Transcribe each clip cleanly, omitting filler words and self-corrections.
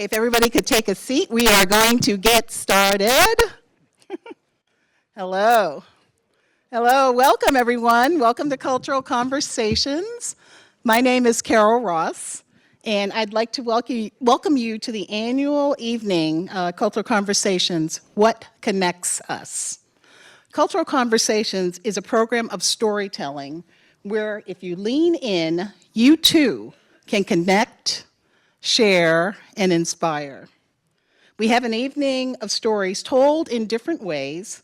Okay, if everybody could take a seat, we are going to get started. Hello. Hello, welcome everyone. Welcome to Cultural Conversations. My name is Carol Ross, and I'd like to welcome you to the annual evening, Cultural Conversations, What Connects Us? Cultural Conversations is a program of storytelling where if you lean in, you too can connect, share, and inspire. We have an evening of stories told in different ways,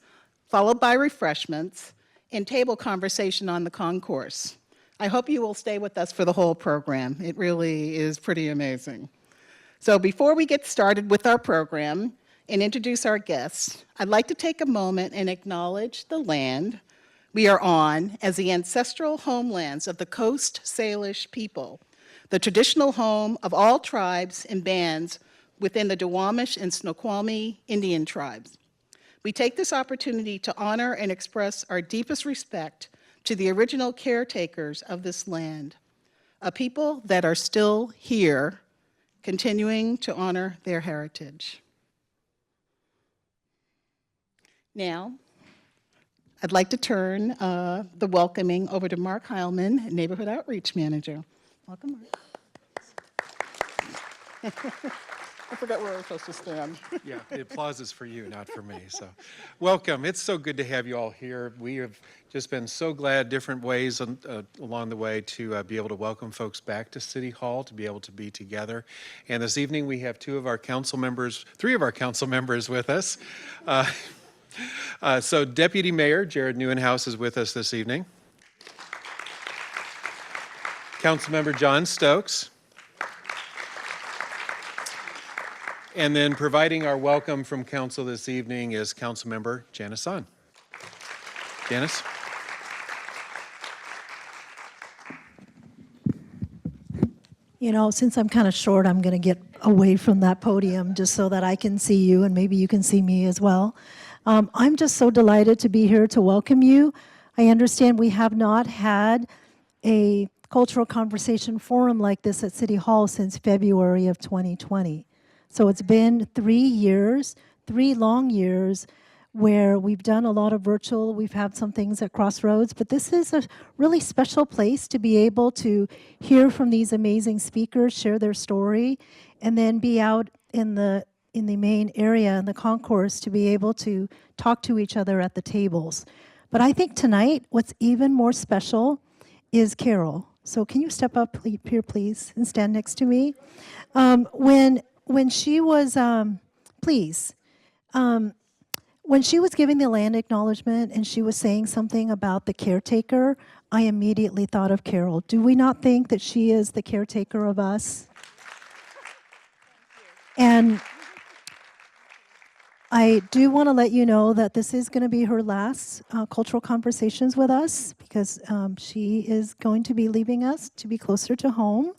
followed by refreshments and table conversation on the concourse. I hope you will stay with us for the whole program. It really is pretty amazing. So before we get started with our program and introduce our guests, I'd like to take a moment and acknowledge the land we are on as the ancestral homelands of the Coast Salish people, the traditional home of all tribes and bands within the Duwamish and Snoqualmie Indian tribes. We take this opportunity to honor and express our deepest respect to the original caretakers of this land, a people that are still here, continuing to honor their heritage. Now, I'd like to turn the welcoming over to Mark Heilman, Neighborhood Outreach Manager. Welcome, Mark. I forgot where I was supposed to stand. Yeah, the applause is for you, not for me. So, welcome. It's so good to have you all here. We have just been so glad different ways along the way to be able to welcome folks back to City Hall, to be able to be together. And this evening we have three of our council members with us. So Deputy Mayor Jared Neuenhuis is with us this evening. Councilmember John Stokes. And then providing our welcome from council this evening is Councilmember Janice Son. Janice? You know, since I'm kind of short, I'm going to get away from that podium just so that I can see you and maybe you can see me as well. I'm just so delighted to be here to welcome you. I understand we have not had a cultural conversation forum like this at City Hall since February of 2020. So it's been 3 years, 3 long years, where we've done a lot of virtual, we've had some things at Crossroads, but this is a really special place to be able to hear from these amazing speakers, share their story, and then be out in the main area, in the concourse, to be able to talk to each other at the tables. But I think tonight, what's even more special is Carol. So can you step up here, please, and stand next to me? When she was, when she was giving the land acknowledgement and she was saying something about the caretaker, I immediately thought of Carol. Do we not think that she is the caretaker of us? And I do want to let you know that this is going to be her last cultural conversations with us because she is going to be leaving us to be closer to home.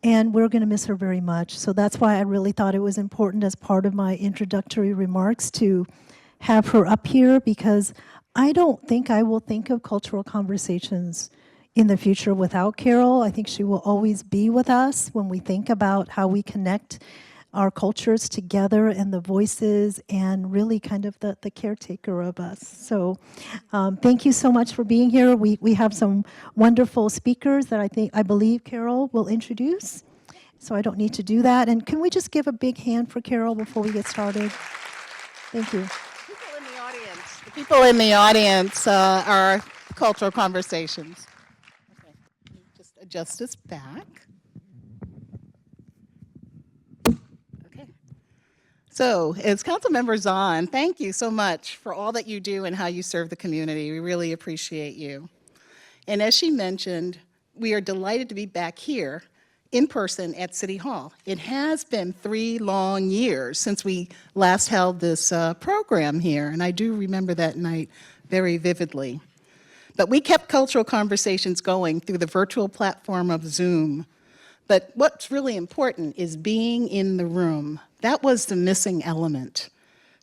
And we're going to miss her very much. So that's why I really thought it was important as part of my introductory remarks to have her up here, because I don't think I will think of cultural conversations in the future without Carol. I think she will always be with us when we think about how we connect our cultures together and the voices and really kind of the caretaker of us. So thank you so much for being here. We have some wonderful speakers that I believe Carol will introduce. So I don't need to do that. And can we just give a big hand for Carol before we get started? Thank you. The people in the audience are Cultural Conversations. Okay. Just adjust this back. So, as Councilmember Zahn, thank you so much for all that you do and how you serve the community. We really appreciate you. And as she mentioned, we are delighted to be back here in person at City Hall. It has been 3 long years since we last held this program here, and I do remember that night very vividly. But we kept cultural conversations going through the virtual platform of Zoom. But what's really important is being in the room. That was the missing element.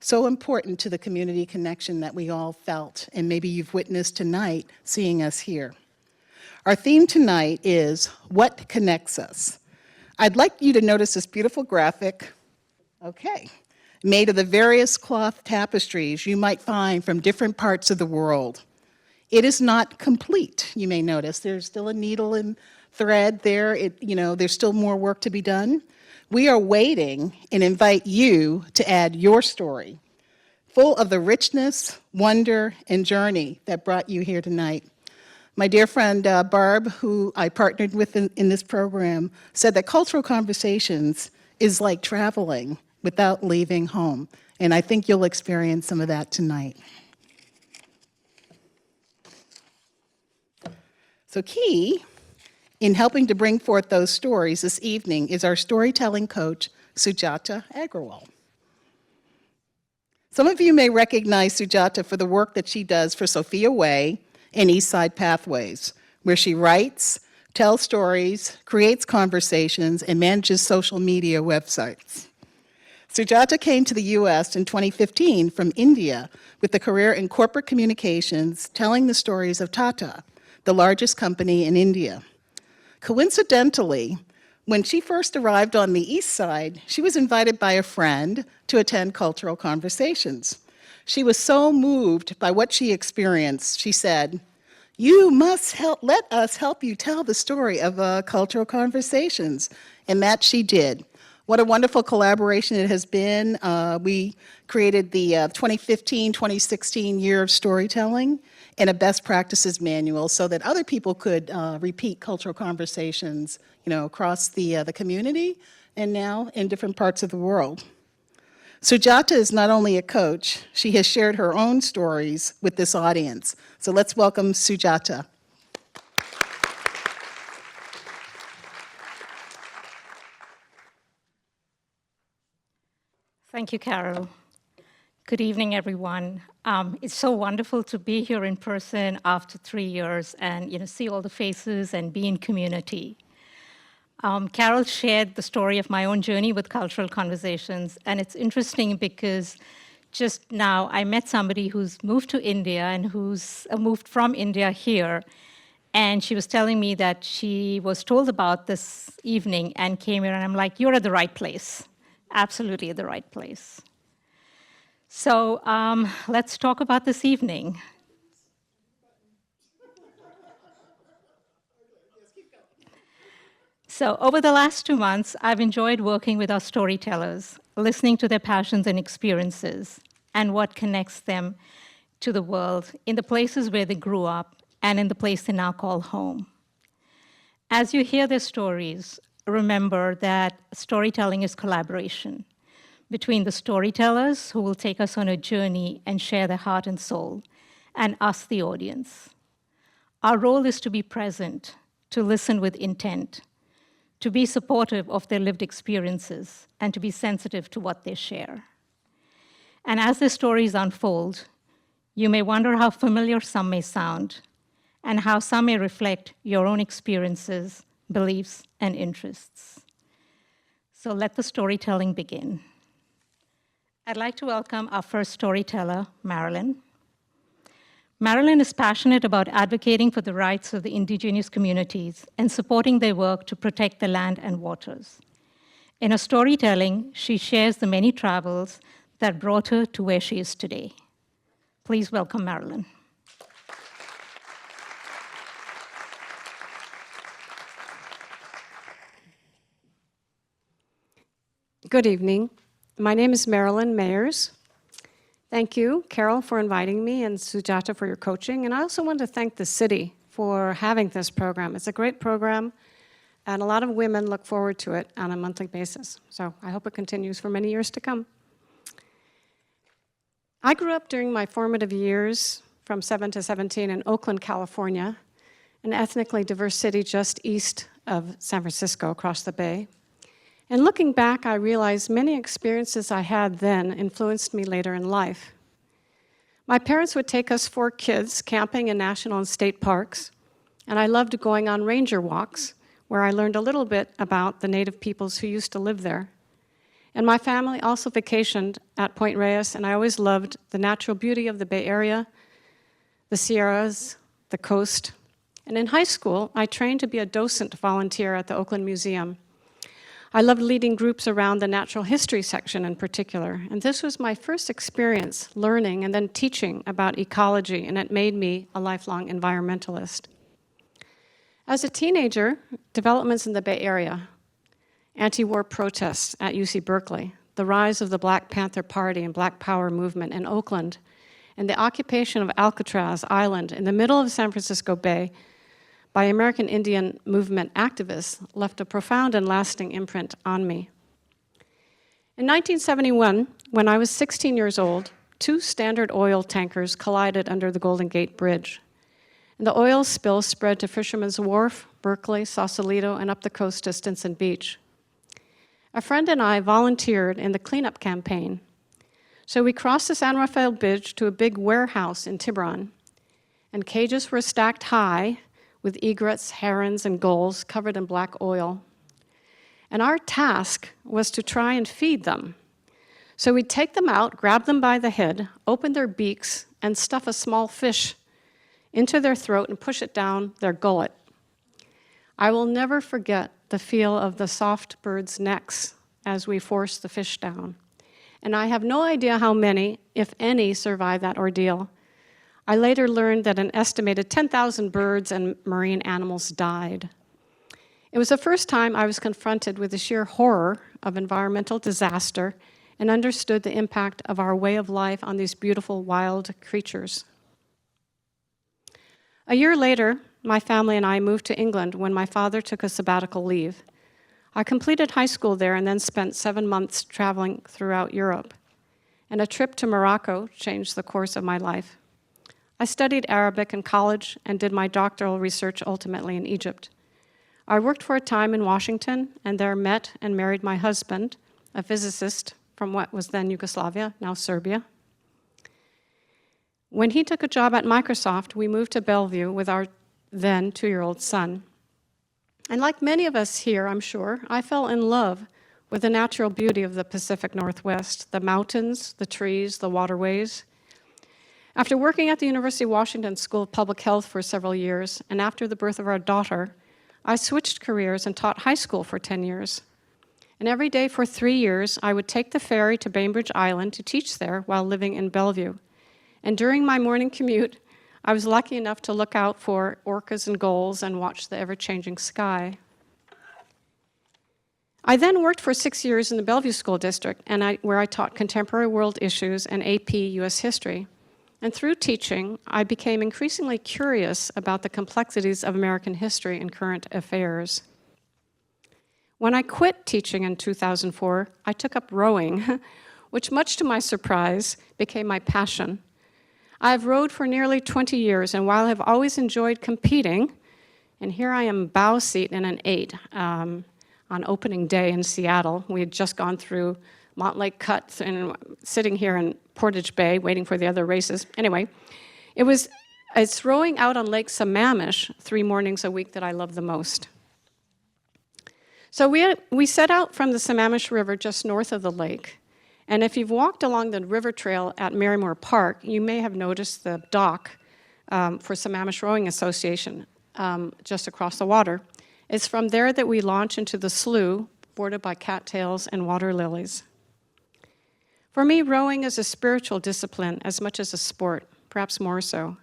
So important to the community connection that we all felt, and maybe you've witnessed tonight seeing us here. Our theme tonight is What Connects Us? I'd like you to notice this beautiful graphic, okay, made of the various cloth tapestries you might find from different parts of the world. It is not complete, you may notice. There's still a needle and thread there. There's still more work to be done. We are waiting and invite you to add your story, full of the richness, wonder, and journey that brought you here tonight. My dear friend Barb, who I partnered with in this program, said that Cultural Conversations is like traveling without leaving home. And I think you'll experience some of that tonight. So key in helping to bring forth those stories this evening is our storytelling coach, Sujata Agrawal. Some of you may recognize Sujata for the work that she does for Sophia Way and Eastside Pathways, where she writes, tells stories, creates conversations, and manages social media websites. Sujata came to the U.S. in 2015 from India with a career in corporate communications, telling the stories of Tata, the largest company in India. Coincidentally, when she first arrived on the East Side, she was invited by a friend to attend Cultural Conversations. She was so moved by what she experienced, she said, "You must let us help you tell the story of Cultural Conversations." And that she did. What a wonderful collaboration it has been. We created the 2015-2016 Year of Storytelling and a best practices manual so that other people could repeat Cultural Conversations, across the community and now in different parts of the world. Sujata is not only a coach, she has shared her own stories with this audience. So let's welcome Sujata. Thank you, Carol. Good evening, everyone. It's so wonderful to be here in person after 3 years and see all the faces and be in community. Carol shared the story of my own journey with Cultural Conversations, and it's interesting because just now I met somebody who's moved to India and who's moved from India here, and she was telling me that she was told about this evening and came here, and I'm like, you're at the right place. Absolutely at the right place. So let's talk about this evening. So over the last 2 months, I've enjoyed working with our storytellers, listening to their passions and experiences, and what connects them to the world in the places where they grew up and in the place they now call home. As you hear their stories, remember that storytelling is collaboration between the storytellers who will take us on a journey and share their heart and soul, and us, the audience. Our role is to be present, to listen with intent, to be supportive of their lived experiences, and to be sensitive to what they share. And as their stories unfold, you may wonder how familiar some may sound, and how some may reflect your own experiences, beliefs, and interests. So let the storytelling begin. I'd like to welcome our first storyteller, Marilyn. Marilyn is passionate about advocating for the rights of the indigenous communities and supporting their work to protect the land and waters. In her storytelling, she shares the many travels that brought her to where she is today. Please welcome Marilyn. Good evening. My name is Marilyn Mayers. Thank you, Carol, for inviting me, and Sujata for your coaching. And I also want to thank the city for having this program. It's a great program, and a lot of women look forward to it on a monthly basis. So I hope it continues for many years to come. I grew up during my formative years from 7 to 17 in Oakland, California, an ethnically diverse city just east of San Francisco, across the bay. And looking back, I realized many experiences I had then influenced me later in life. My parents would take us 4 kids camping in national and state parks, and I loved going on ranger walks, where I learned a little bit about the native peoples who used to live there. And my family also vacationed at Point Reyes, and I always loved the natural beauty of the Bay Area, the Sierras, the coast. And in high school, I trained to be a docent volunteer at the Oakland Museum. I loved leading groups around the natural history section in particular, and this was my first experience learning and then teaching about ecology, and it made me a lifelong environmentalist. As a teenager, developments in the Bay Area, anti-war protests at UC Berkeley, the rise of the Black Panther Party and Black Power movement in Oakland, and the occupation of Alcatraz Island in the middle of San Francisco Bay by American Indian movement activists left a profound and lasting imprint on me. In 1971, when I was 16 years old, 2 Standard Oil tankers collided under the Golden Gate Bridge. And the oil spill spread to Fisherman's Wharf, Berkeley, Sausalito, and up the coast to Stinson Beach. A friend and I volunteered in the cleanup campaign. So we crossed the San Rafael Bridge to a big warehouse in Tiburon, and cages were stacked high with egrets, herons, and gulls covered in black oil. And our task was to try and feed them. So we'd take them out, grab them by the head, open their beaks, and stuff a small fish into their throat and push it down their gullet. I will never forget the feel of the soft birds' necks as we forced the fish down. And I have no idea how many, if any, survived that ordeal. I later learned that an estimated 10,000 birds and marine animals died. It was the first time I was confronted with the sheer horror of environmental disaster and understood the impact of our way of life on these beautiful wild creatures. A year later, my family and I moved to England when my father took a sabbatical leave. I completed high school there and then spent 7 months traveling throughout Europe. And a trip to Morocco changed the course of my life. I studied Arabic in college and did my doctoral research ultimately in Egypt. I worked for a time in Washington and there met and married my husband, a physicist from what was then Yugoslavia, now Serbia. When he took a job at Microsoft, we moved to Bellevue with our then 2-year-old son. And like many of us here, I'm sure, I fell in love with the natural beauty of the Pacific Northwest, the mountains, the trees, the waterways. After working at the University of Washington School of Public Health for several years, and after the birth of our daughter, I switched careers and taught high school for 10 years. And every day for 3 years, I would take the ferry to Bainbridge Island to teach there while living in Bellevue. And during my morning commute, I was lucky enough to look out for orcas and gulls and watch the ever-changing sky. I then worked for 6 years in the Bellevue School District, where I taught contemporary world issues and AP U.S. history. And through teaching, I became increasingly curious about the complexities of American history and current affairs. When I quit teaching in 2004, I took up rowing, which much to my surprise became my passion. I've rowed for nearly 20 years, and while I've always enjoyed competing, and here I am bow seat in an 8 on opening day in Seattle. We had just gone through Montlake Cut and sitting here in Portage Bay waiting for the other races. Anyway, it's rowing out on Lake Sammamish 3 mornings a week that I love the most. So we set out from the Sammamish River just north of the lake. And if you've walked along the river trail at Marymore Park, you may have noticed the dock for Sammamish Rowing Association just across the water. It's from there that we launch into the slough bordered by cattails and water lilies. For me, rowing is a spiritual discipline as much as a sport, perhaps more so.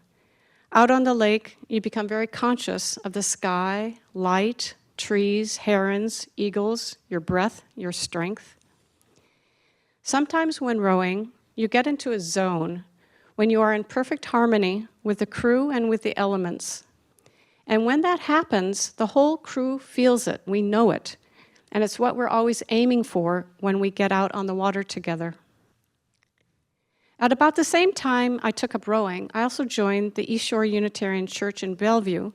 Out on the lake, you become very conscious of the sky, light, trees, herons, eagles, your breath, your strength. Sometimes when rowing, you get into a zone when you are in perfect harmony with the crew and with the elements. And when that happens, the whole crew feels it, we know it, and it's what we're always aiming for when we get out on the water together. At about the same time I took up rowing, I also joined the East Shore Unitarian Church in Bellevue,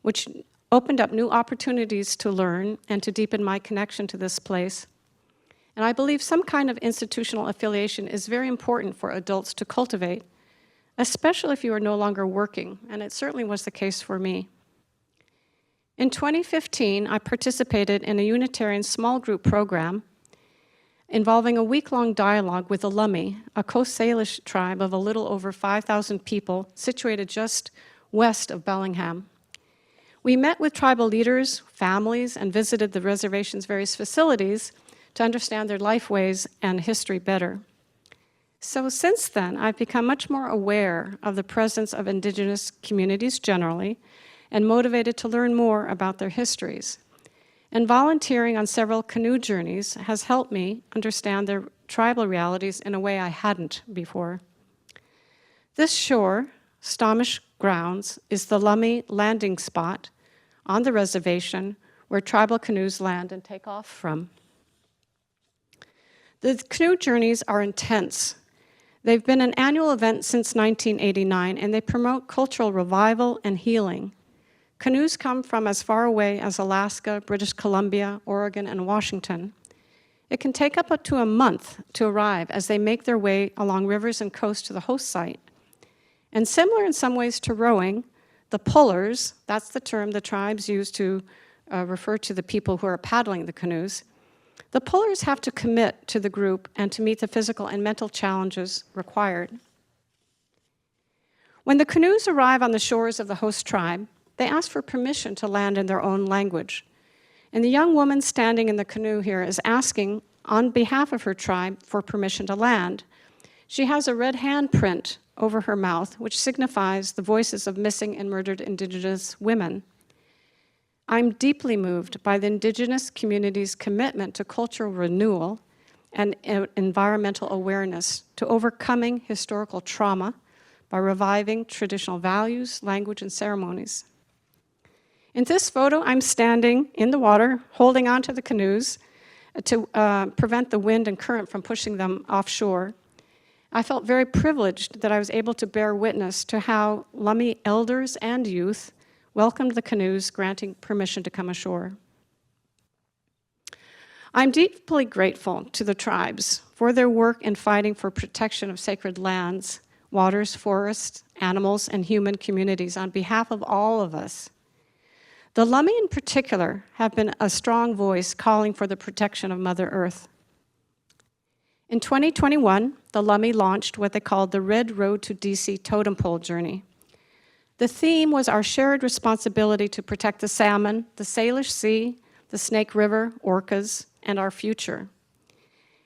which opened up new opportunities to learn and to deepen my connection to this place. And I believe some kind of institutional affiliation is very important for adults to cultivate, especially if you are no longer working, and it certainly was the case for me. In 2015, I participated in a Unitarian small group program involving a week-long dialogue with the Lummi, a Coast Salish tribe of a little over 5,000 people situated just west of Bellingham. We met with tribal leaders, families, and visited the reservation's various facilities to understand their lifeways and history better. So since then, I've become much more aware of the presence of Indigenous communities generally and motivated to learn more about their histories. And volunteering on several canoe journeys has helped me understand their tribal realities in a way I hadn't before. This shore, Stomach Grounds, is the Lummi landing spot on the reservation where tribal canoes land and take off from. The canoe journeys are intense. They've been an annual event since 1989, and they promote cultural revival and healing. Canoes come from as far away as Alaska, British Columbia, Oregon, and Washington. It can take up to a month to arrive as they make their way along rivers and coast to the host site. And similar in some ways to rowing, the pullers, that's the term the tribes use to refer to the people who are paddling the canoes, the pullers have to commit to the group and to meet the physical and mental challenges required. When the canoes arrive on the shores of the host tribe, they ask for permission to land in their own language. And the young woman standing in the canoe here is asking, on behalf of her tribe, for permission to land. She has a red handprint over her mouth, which signifies the voices of missing and murdered Indigenous women. I'm deeply moved by the Indigenous community's commitment to cultural renewal and environmental awareness, to overcoming historical trauma by reviving traditional values, language, and ceremonies. In this photo, I'm standing in the water, holding onto the canoes to prevent the wind and current from pushing them offshore. I felt very privileged that I was able to bear witness to how Lummi elders and youth welcomed the canoes, granting permission to come ashore. I'm deeply grateful to the tribes for their work in fighting for protection of sacred lands, waters, forests, animals, and human communities on behalf of all of us. The Lummi in particular have been a strong voice calling for the protection of Mother Earth. In 2021, the Lummi launched what they called the Red Road to DC Totem Pole Journey. The theme was our shared responsibility to protect the salmon, the Salish Sea, the Snake River, orcas, and our future.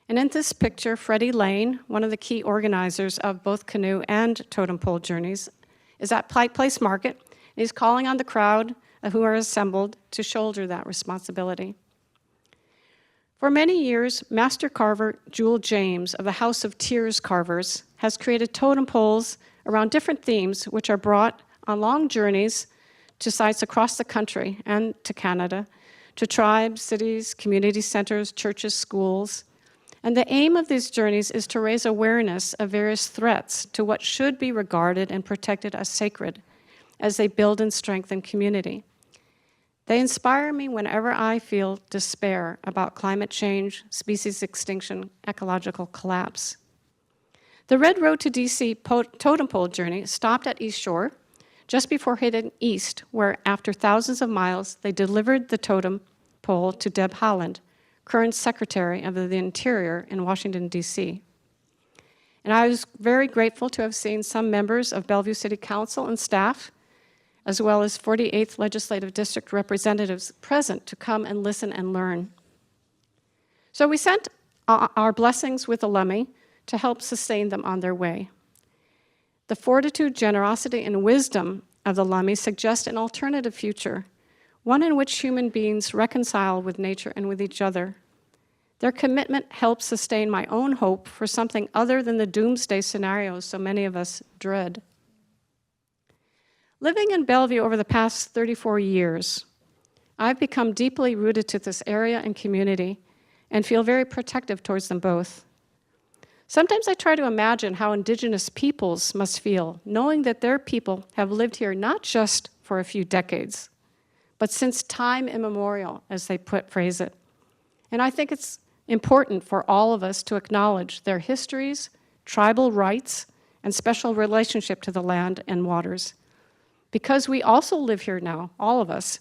And in this picture, Freddie Lane, one of the key organizers of both canoe and totem pole journeys, is at Pike Place Market. He's calling on the crowd who are assembled to shoulder that responsibility. For many years, master carver Jewel James of the House of Tears Carvers has created totem poles around different themes, which are brought on long journeys to sites across the country and to Canada, to tribes, cities, community centers, churches, schools. And the aim of these journeys is to raise awareness of various threats to what should be regarded and protected as sacred as they build and strengthen community. They inspire me whenever I feel despair about climate change, species extinction, ecological collapse. The Red Road to DC Totem Pole Journey stopped at East Shore just before heading east, where after thousands of miles, they delivered the totem pole to Deb Haaland, current Secretary of the Interior in Washington, D.C. And I was very grateful to have seen some members of Bellevue City Council and staff, as well as 48th Legislative District representatives present to come and listen and learn. So we sent our blessings with the Lummi to help sustain them on their way. The fortitude, generosity, and wisdom of the Lummi suggest an alternative future, one in which human beings reconcile with nature and with each other. Their commitment helps sustain my own hope for something other than the doomsday scenarios so many of us dread. Living in Bellevue over the past 34 years, I've become deeply rooted to this area and community and feel very protective towards them both. Sometimes I try to imagine how Indigenous peoples must feel, knowing that their people have lived here not just for a few decades, but since time immemorial, as they phrase it. And I think it's important for all of us to acknowledge their histories, tribal rights, and special relationship to the land and waters. Because we also live here now, all of us,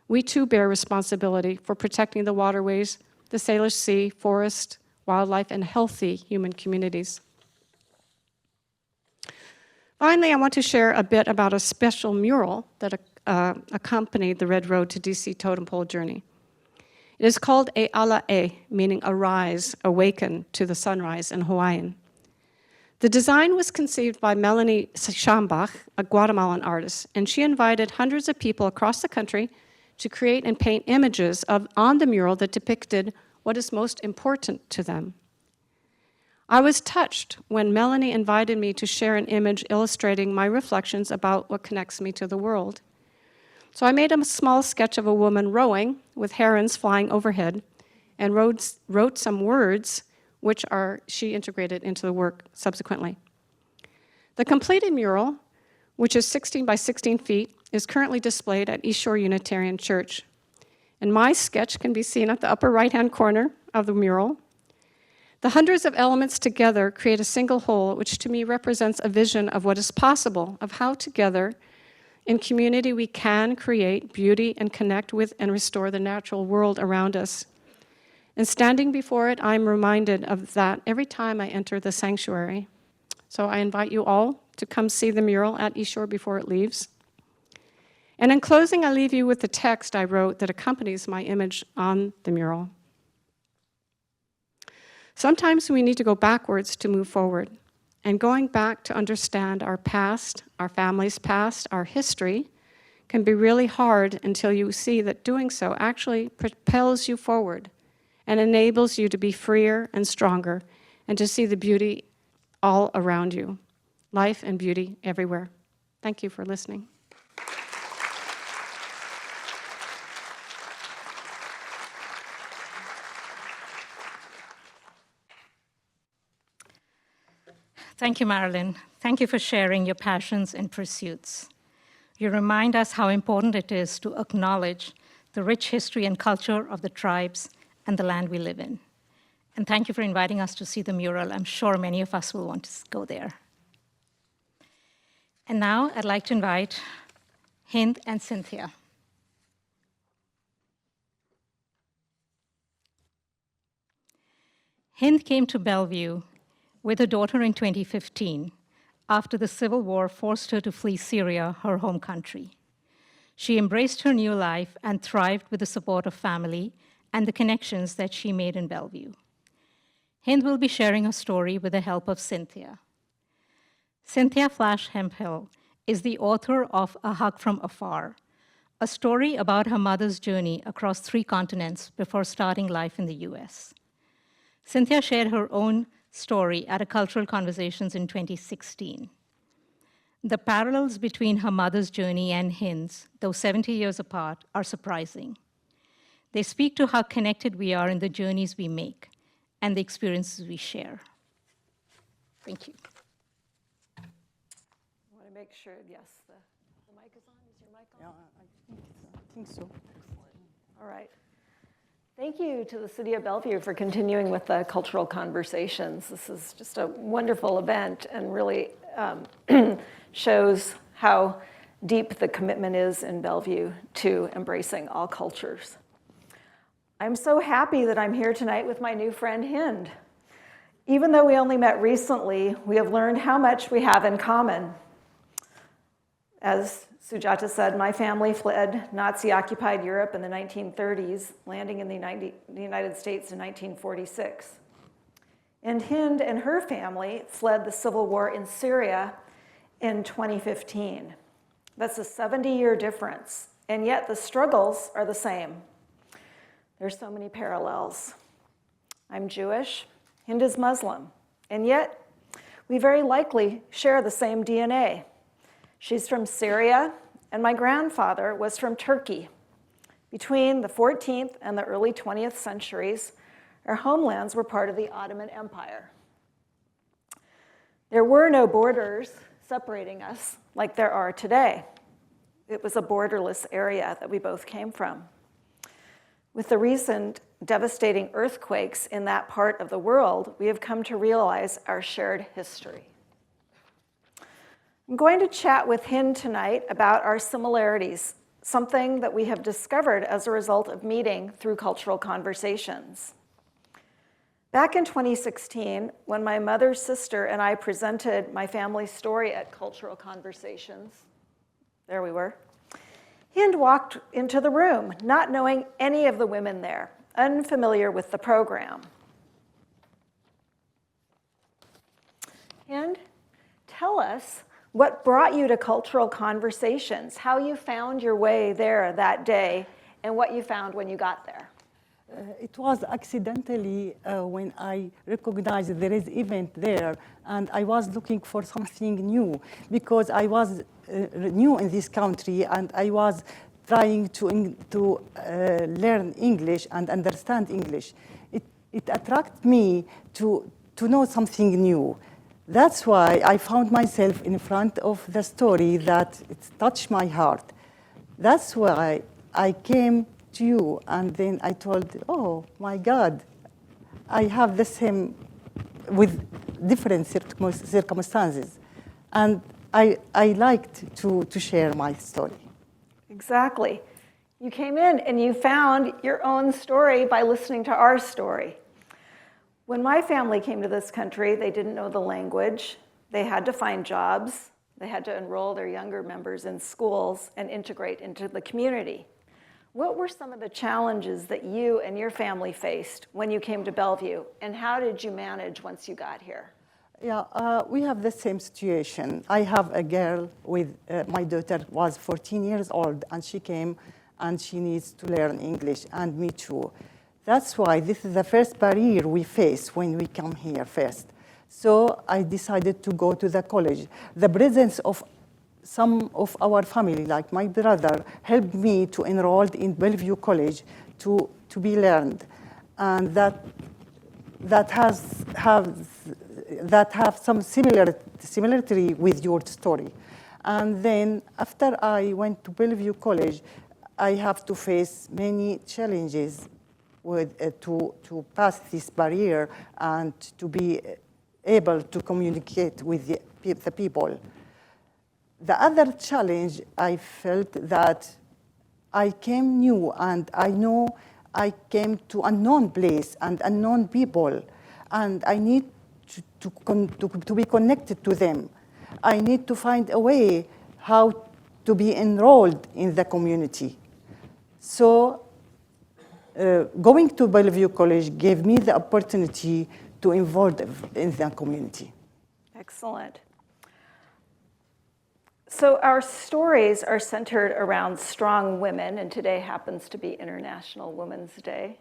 we too bear responsibility for protecting the waterways, the Salish Sea, forest, wildlife, and healthy human communities. Finally, I want to share a bit about a special mural that accompanied the Red Road to DC Totem Pole Journey. It is called E Ala E, meaning arise, awaken to the sunrise in Hawaiian. The design was conceived by Melanie Schambach, a Guatemalan artist, and she invited hundreds of people across the country to create and paint images on the mural that depicted what is most important to them. I was touched when Melanie invited me to share an image illustrating my reflections about what connects me to the world. So I made a small sketch of a woman rowing with herons flying overhead and wrote some words which she integrated into the work subsequently. The completed mural, which is 16 by 16 feet, is currently displayed at East Shore Unitarian Church. And my sketch can be seen at the upper right-hand corner of the mural. The hundreds of elements together create a single whole, which to me represents a vision of what is possible, of how together in community we can create beauty and connect with and restore the natural world around us. And standing before it, I'm reminded of that every time I enter the sanctuary. So I invite you all to come see the mural at East Shore before it leaves. And in closing, I leave you with the text I wrote that accompanies my image on the mural. Sometimes we need to go backwards to move forward. And going back to understand our past, our family's past, our history, can be really hard until you see that doing so actually propels you forward and enables you to be freer and stronger and to see the beauty all around you, life and beauty everywhere. Thank you for listening. Thank you, Marilyn. Thank you for sharing your passions and pursuits. You remind us how important it is to acknowledge the rich history and culture of the tribes and the land we live in. And thank you for inviting us to see the mural. I'm sure many of us will want to go there. And now I'd like to invite Hind and Cynthia. Hind came to Bellevue with her daughter in 2015 after the civil war forced her to flee Syria, her home country. She embraced her new life and thrived with the support of family and the connections that she made in Bellevue. Hind will be sharing her story with the help of Cynthia. Cynthia Flash Hemphill is the author of A Hug from Afar, a story about her mother's journey across 3 continents before starting life in the US. Cynthia shared her own story at a Cultural Conversations in 2016. The parallels between her mother's journey and Hind's, though 70 years apart, are surprising. They speak to how connected we are in the journeys we make and the experiences we share. Thank you. I want to make sure, yes, the mic is on. Is your mic on? Yeah, I think so. All right. Thank you to the City of Bellevue for continuing with the Cultural Conversations. This is just a wonderful event and really shows how deep the commitment is in Bellevue to embracing all cultures. I'm so happy that I'm here tonight with my new friend Hind. Even though we only met recently, we have learned how much we have in common. As Sujata said, my family fled Nazi-occupied Europe in the 1930s, landing in the United States in 1946. And Hind and her family fled the civil war in Syria in 2015. That's a 70-year difference, and yet the struggles are the same. There's so many parallels. I'm Jewish, Hind is Muslim, and yet we very likely share the same DNA. She's from Syria, and my grandfather was from Turkey. Between the 14th and the early 20th centuries, our homelands were part of the Ottoman Empire. There were no borders separating us like there are today. It was a borderless area that we both came from. With the recent devastating earthquakes in that part of the world, we have come to realize our shared history. I'm going to chat with Hind tonight about our similarities, something that we have discovered as a result of meeting through Cultural Conversations. Back in 2016, when my mother's sister and I presented my family's story at Cultural Conversations, there we were, Hind walked into the room, not knowing any of the women there, unfamiliar with the program. Hind, tell us what brought you to Cultural Conversations, how you found your way there that day, and what you found when you got there. It was accidentally when I recognized there is event there, and I was looking for something new because I was new in this country, and I was trying to learn English and understand English. It attracted me to know something new. That's why I found myself in front of the story that it touched my heart. That's why I came to you, and then I told, oh my God, I have the same with different circumstances. And I liked to share my story. Exactly. You came in and you found your own story by listening to our story. When my family came to this country, they didn't know the language. They had to find jobs. They had to enroll their younger members in schools and integrate into the community. What were some of the challenges that you and your family faced when you came to Bellevue, and how did you manage once you got here? Yeah, we have the same situation. I have a girl with, my daughter was 14 years old, and she came and she needs to learn English, and me too. That's why this is the first barrier we face when we come here first. So I decided to go to the college. The presence of some of our family, like my brother, helped me to enroll in Bellevue College to be learned. And that have some similarity with your story. And then after I went to Bellevue College, I have to face many challenges with, to pass this barrier and to be able to communicate with the people. The other challenge, I felt that I came new, and I know I came to unknown place and unknown people, and I need to be connected to them. I need to find a way how to be enrolled in the community. So going to Bellevue College gave me the opportunity to involve in the community. Excellent. So our stories are centered around strong women, and today happens to be International Women's Day.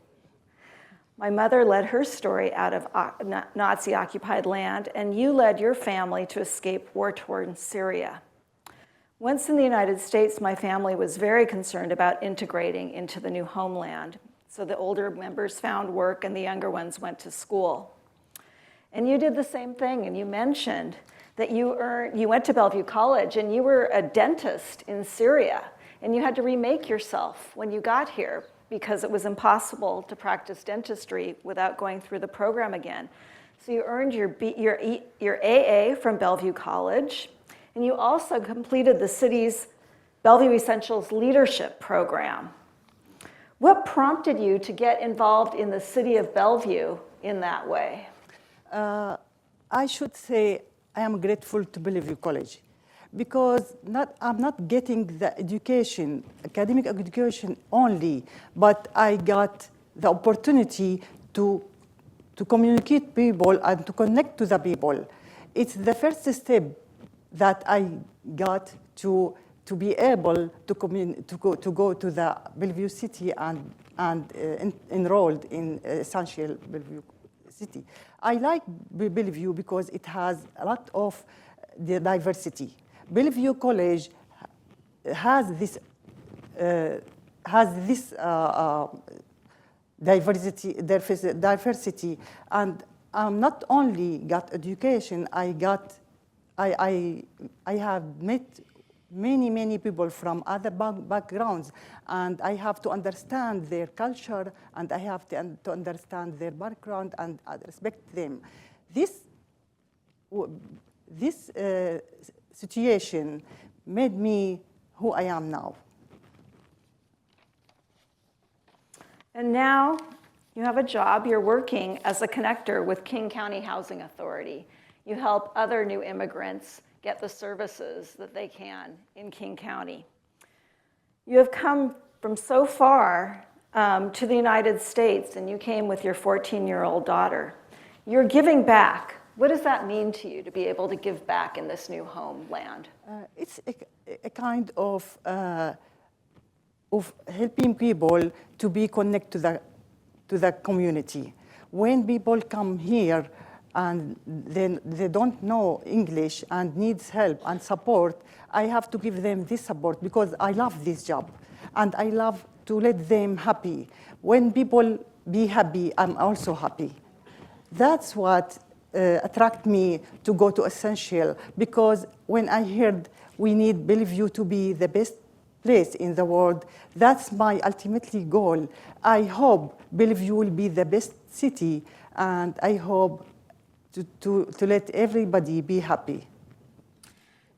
My mother led her story out of Nazi-occupied land, and you led your family to escape war-torn Syria. Once in the United States, my family was very concerned about integrating into the new homeland. So the older members found work and the younger ones went to school. And you did the same thing, and you mentioned that you went to Bellevue College and you were a dentist in Syria, and you had to remake yourself when you got here because it was impossible to practice dentistry without going through the program again. So you earned your AA from Bellevue College, and you also completed the city's Bellevue Essentials Leadership Program. What prompted you to get involved in the city of Bellevue in that way? I should say I am grateful to Bellevue College because I'm not getting the education, academic education only, but I got the opportunity to communicate people and to connect to the people. It's the first step that I got to be able to go to the Bellevue City and enrolled in Essential Bellevue City. I like Bellevue because it has a lot of the diversity. Bellevue College has this diversity, and not only got education. I have met many people from other backgrounds, and I have to understand their culture, and I have to understand their background and respect them. This situation made me who I am now. And now you have a job. You're working as a connector with King County Housing Authority. You help other new immigrants get the services that they can in King County. You have come from so far to the United States, and you came with your 14-year-old daughter. You're giving back. What does that mean to you to be able to give back in this new homeland? It's a kind of helping people to be connected to the community. When people come here and then they don't know English and needs help and support, I have to give them this support because I love this job and I love to let them happy. When people be happy, I'm also happy. That's what attracted me to go to Essential, because when I heard we need Bellevue to be the best place in the world, that's my ultimately goal. I hope Bellevue will be the best city, and I hope to let everybody be happy.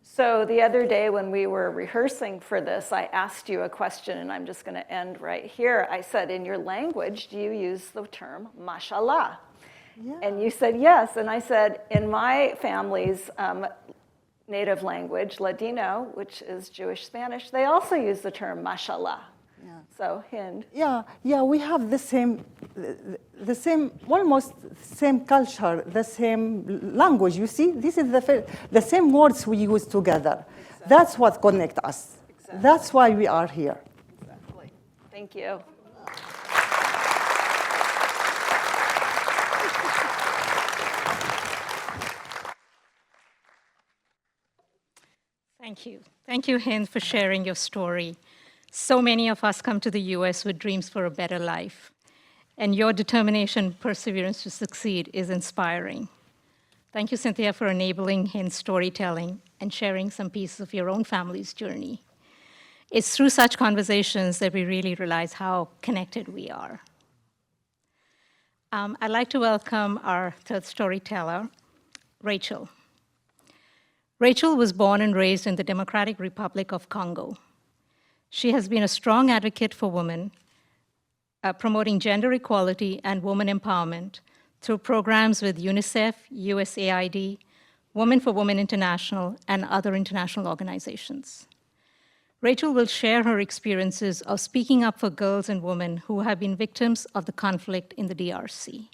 So the other day when we were rehearsing for this, I asked you a question, and I'm just going to end right here. I said, in your language, do you use the term mashallah? Yeah. And you said yes. And I said, in my family's native language, Ladino, which is Jewish Spanish, they also use the term mashallah. Yeah. So Hind. Yeah, we have the same, almost same culture, the same language. You see, this is the same words we use together. Exactly. That's what connects us. Exactly. That's why we are here. Exactly. Thank you. Thank you. Thank you, Hind, for sharing your story. So many of us come to the US with dreams for a better life, and your determination, perseverance to succeed is inspiring. Thank you, Cynthia, for enabling Hind's storytelling and sharing some pieces of your own family's journey. It's through such conversations that we really realize how connected we are. I'd like to welcome our third storyteller, Rachel. Rachel was born and raised in the Democratic Republic of Congo. She has been a strong advocate for women, promoting gender equality and women empowerment through programs with UNICEF, USAID, Women for Women International, and other international organizations. Rachel will share her experiences of speaking up for girls and women who have been victims of the conflict in the DRC.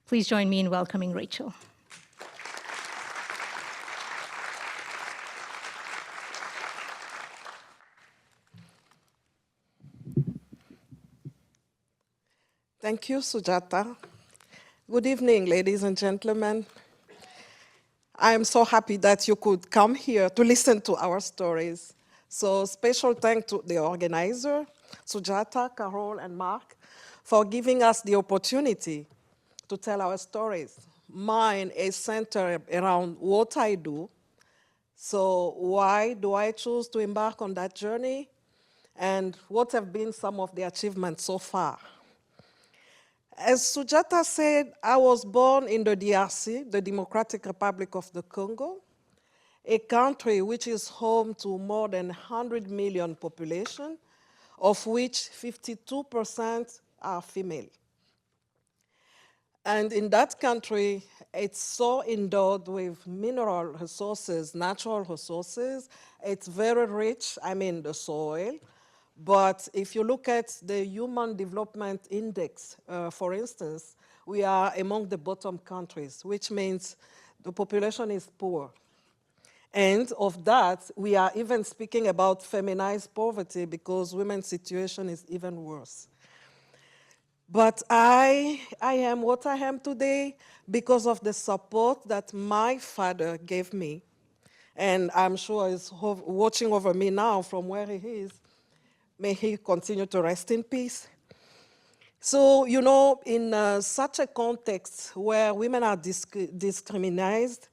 Please join me in welcoming Rachel. Thank you, Sujata. Good evening, ladies and gentlemen. I am so happy that you could come here to listen to our stories. So special thanks to the organizer, Sujata, Carol, and Mark, for giving us the opportunity to tell our stories. Mine is centered around what I do. So why do I choose to embark on that journey? And what have been some of the achievements so far? As Sujata said, I was born in the DRC, the Democratic Republic of the Congo, a country which is home to more than 100 million population, of which 52% are female. And in that country, it's so endowed with mineral resources, natural resources. It's very rich, the soil. But if you look at the Human Development Index, for instance, we are among the bottom countries, which means the population is poor. And of that, we are even speaking about feminized poverty because women's situation is even worse. But I am what I am today because of the support that my father gave me. And I'm sure he's watching over me now from where he is. May he continue to rest in peace. So, in such a context where women are discriminated,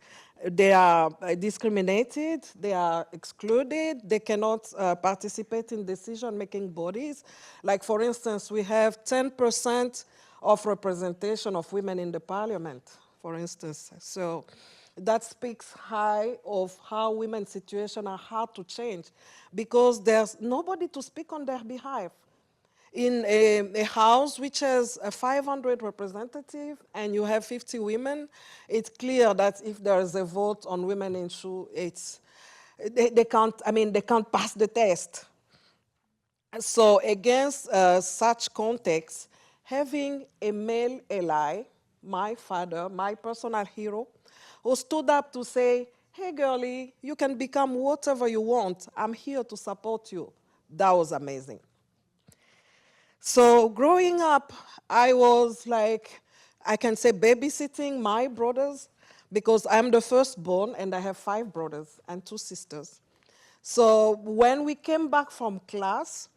they are discriminated, they are excluded, they cannot participate in decision-making bodies. Like, for instance, we have 10% of representation of women in the parliament, for instance. So that speaks high of how women's situation are hard to change because there's nobody to speak on their behalf. In a house which has 500 representatives and you have 50 women, it's clear that if there is a vote on women issue, they can't pass the test. So against such context, having a male ally, my father, my personal hero, who stood up to say, hey girlie, you can become whatever you want. I'm here to support you. That was amazing. So growing up, I was like, I can say babysitting my brothers because I'm the firstborn and I have 5 brothers and 2 sisters. So when we came back from class,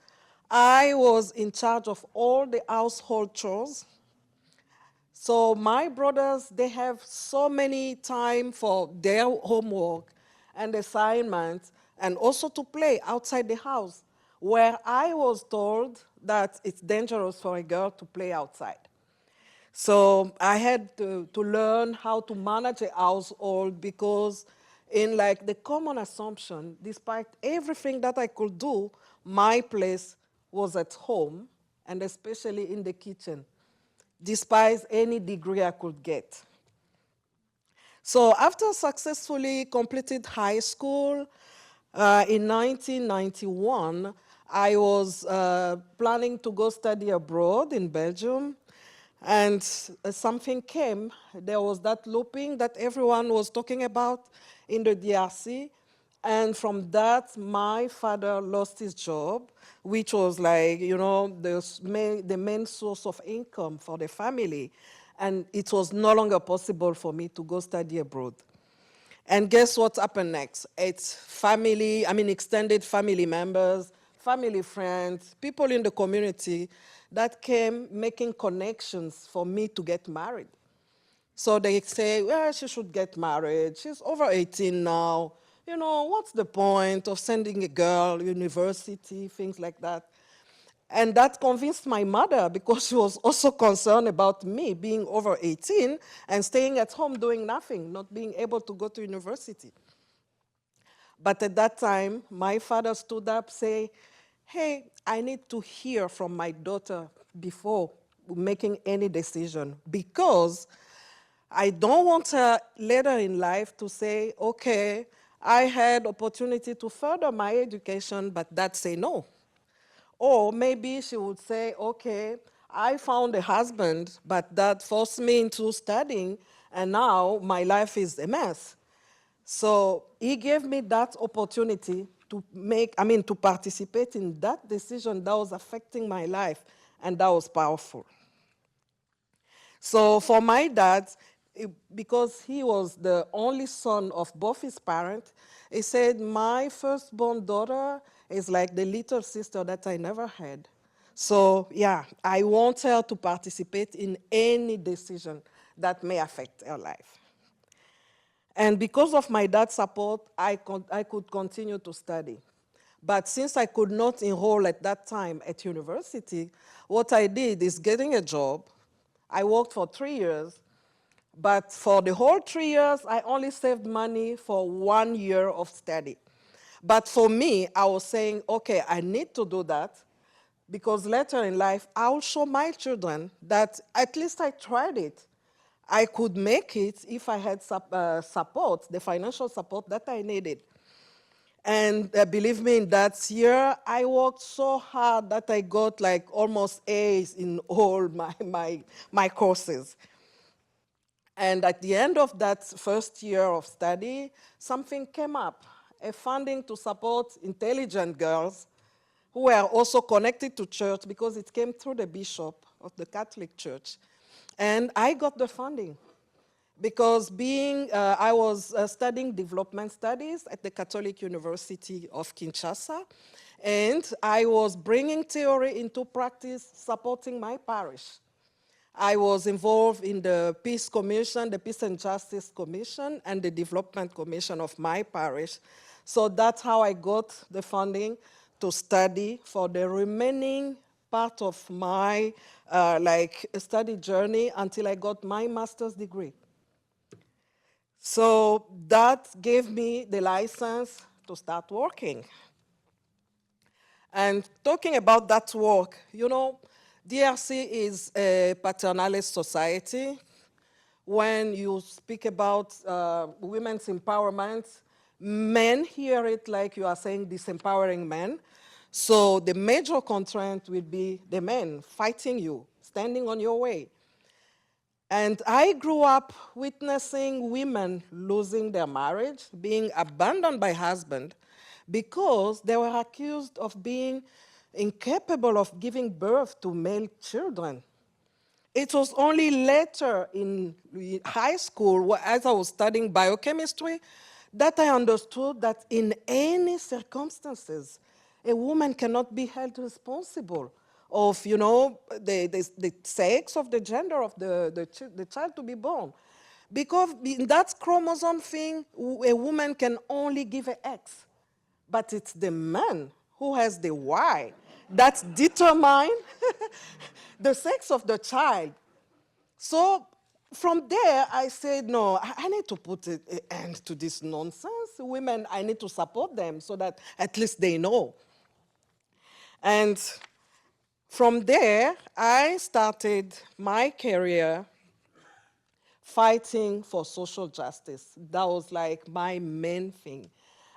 I was in charge of all the household chores. So my brothers, they have so many time for their homework and assignments and also to play outside the house, where I was told that it's dangerous for a girl to play outside. So I had to learn how to manage a household because in like the common assumption, despite everything that I could do, my place was at home and especially in the kitchen, despite any degree I could get. So after successfully completed high school in 1991, I was planning to go study abroad in Belgium. And something came. There was that looping that everyone was talking about in the DRC. And from that, my father lost his job, which was like, you know, the main source of income for the family. And it was no longer possible for me to go study abroad. And guess what happened next? It's family, I mean, extended family members, family friends, people in the community that came making connections for me to get married. So they say, well, she should get married. She's over 18 now. You know, what's the point of sending a girl to university, things like that. And that convinced my mother because she was also concerned about me being over 18 and staying at home doing nothing, not being able to go to university. But at that time, my father stood up saying, hey, I need to hear from my daughter before making any decision because I don't want her later in life to say, okay, I had opportunity to further my education, but dad say no. Or maybe she would say, okay, I found a husband, but that forced me into studying, and now my life is a mess. So he gave me that opportunity to participate in that decision that was affecting my life, and that was powerful. So for my dad, because he was the only son of both his parents, he said, my firstborn daughter is like the little sister that I never had. So yeah, I want her to participate in any decision that may affect her life. And because of my dad's support, I could continue to study. But since I could not enroll at that time at university, what I did is getting a job. I worked for 3 years, but for the whole 3 years, I only saved money for 1 year of study. But for me, I was saying, okay, I need to do that because later in life, I'll show my children that at least I tried it. I could make it if I had support, the financial support that I needed. And believe me, in that year, I worked so hard that I got like almost A's in all my courses. And at the end of that first year of study, something came up, a funding to support intelligent girls who were also connected to church because it came through the bishop of the Catholic Church. And I got the funding because I was studying development studies at the Catholic University of Kinshasa, and I was bringing theory into practice, supporting my parish. I was involved in the Peace Commission, the Peace and Justice Commission, and the Development Commission of my parish. So that's how I got the funding to study for the remaining part of my study journey until I got my master's degree. So that gave me the license to start working. And talking about that work, you know, DRC is a paternalist society. When you speak about women's empowerment, men hear it like you are saying disempowering men. So the major constraint will be the men fighting you, standing on your way. And I grew up witnessing women losing their marriage, being abandoned by husband because they were accused of being incapable of giving birth to male children. It was only later in high school, as I was studying biochemistry, that I understood that in any circumstances, a woman cannot be held responsible of, the sex, of the gender of the child to be born. Because in that chromosome thing, a woman can only give an X. But it's the man who has the Y that determines the sex of the child. So from there, I said, no, I need to put an end to this nonsense. Women, I need to support them so that at least they know. And from there, I started my career fighting for social justice. That was like my main thing.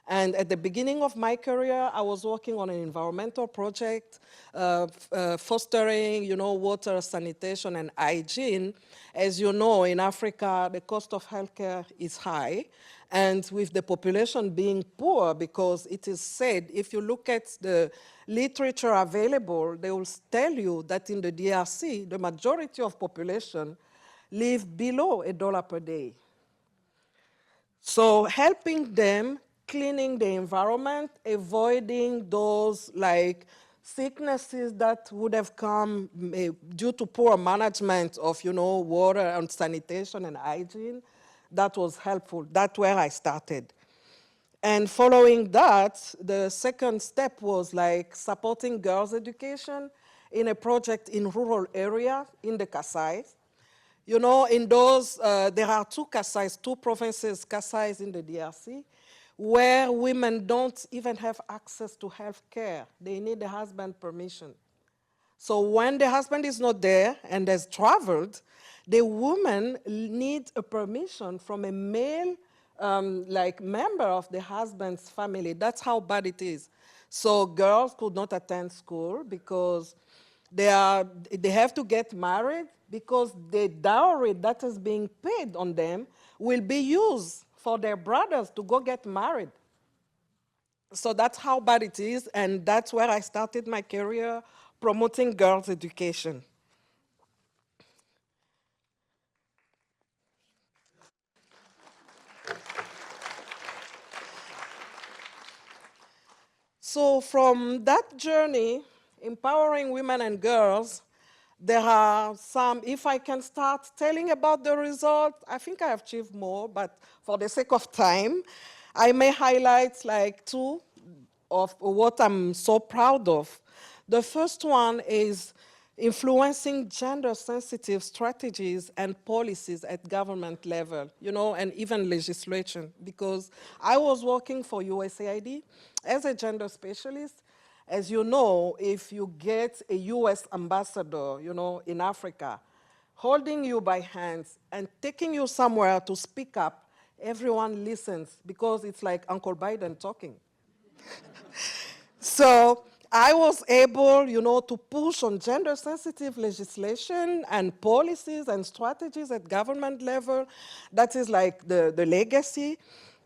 And at the beginning of my career, I was working on an environmental project, fostering, water, sanitation, and hygiene. As you know, in Africa, the cost of healthcare is high. And with the population being poor, because it is said, if you look at the literature available, they will tell you that in the DRC, the majority of population live below $1 per day. So helping them, cleaning the environment, avoiding those like sicknesses that would have come due to poor management of, water and sanitation and hygiene, that was helpful. That's where I started. And following that, the second step was like supporting girls' education in a project in rural area in the Kasai. In those, there are two Kasais, two provinces, Kasais in the DRC, where women don't even have access to health care. They need the husband permission. So when the husband is not there and has traveled, the woman needs a permission from a male member of the husband's family. That's how bad it is. So girls could not attend school because they have to get married because the dowry that is being paid on them will be used for their brothers to go get married. So that's how bad it is, and that's where I started my career promoting girls' education. So from that journey, empowering women and girls, there are some, if I can start telling about the result, I think I have achieved more, but for the sake of time, I may highlight like two of what I'm so proud of. The first one is influencing gender-sensitive strategies and policies at government level, and even legislation, because I was working for USAID as a gender specialist. As you know, if you get a US ambassador, in Africa, holding you by hands and taking you somewhere to speak up, everyone listens because it's like Uncle Biden talking. So I was able, to push on gender-sensitive legislation and policies and strategies at government level. That is like the legacy.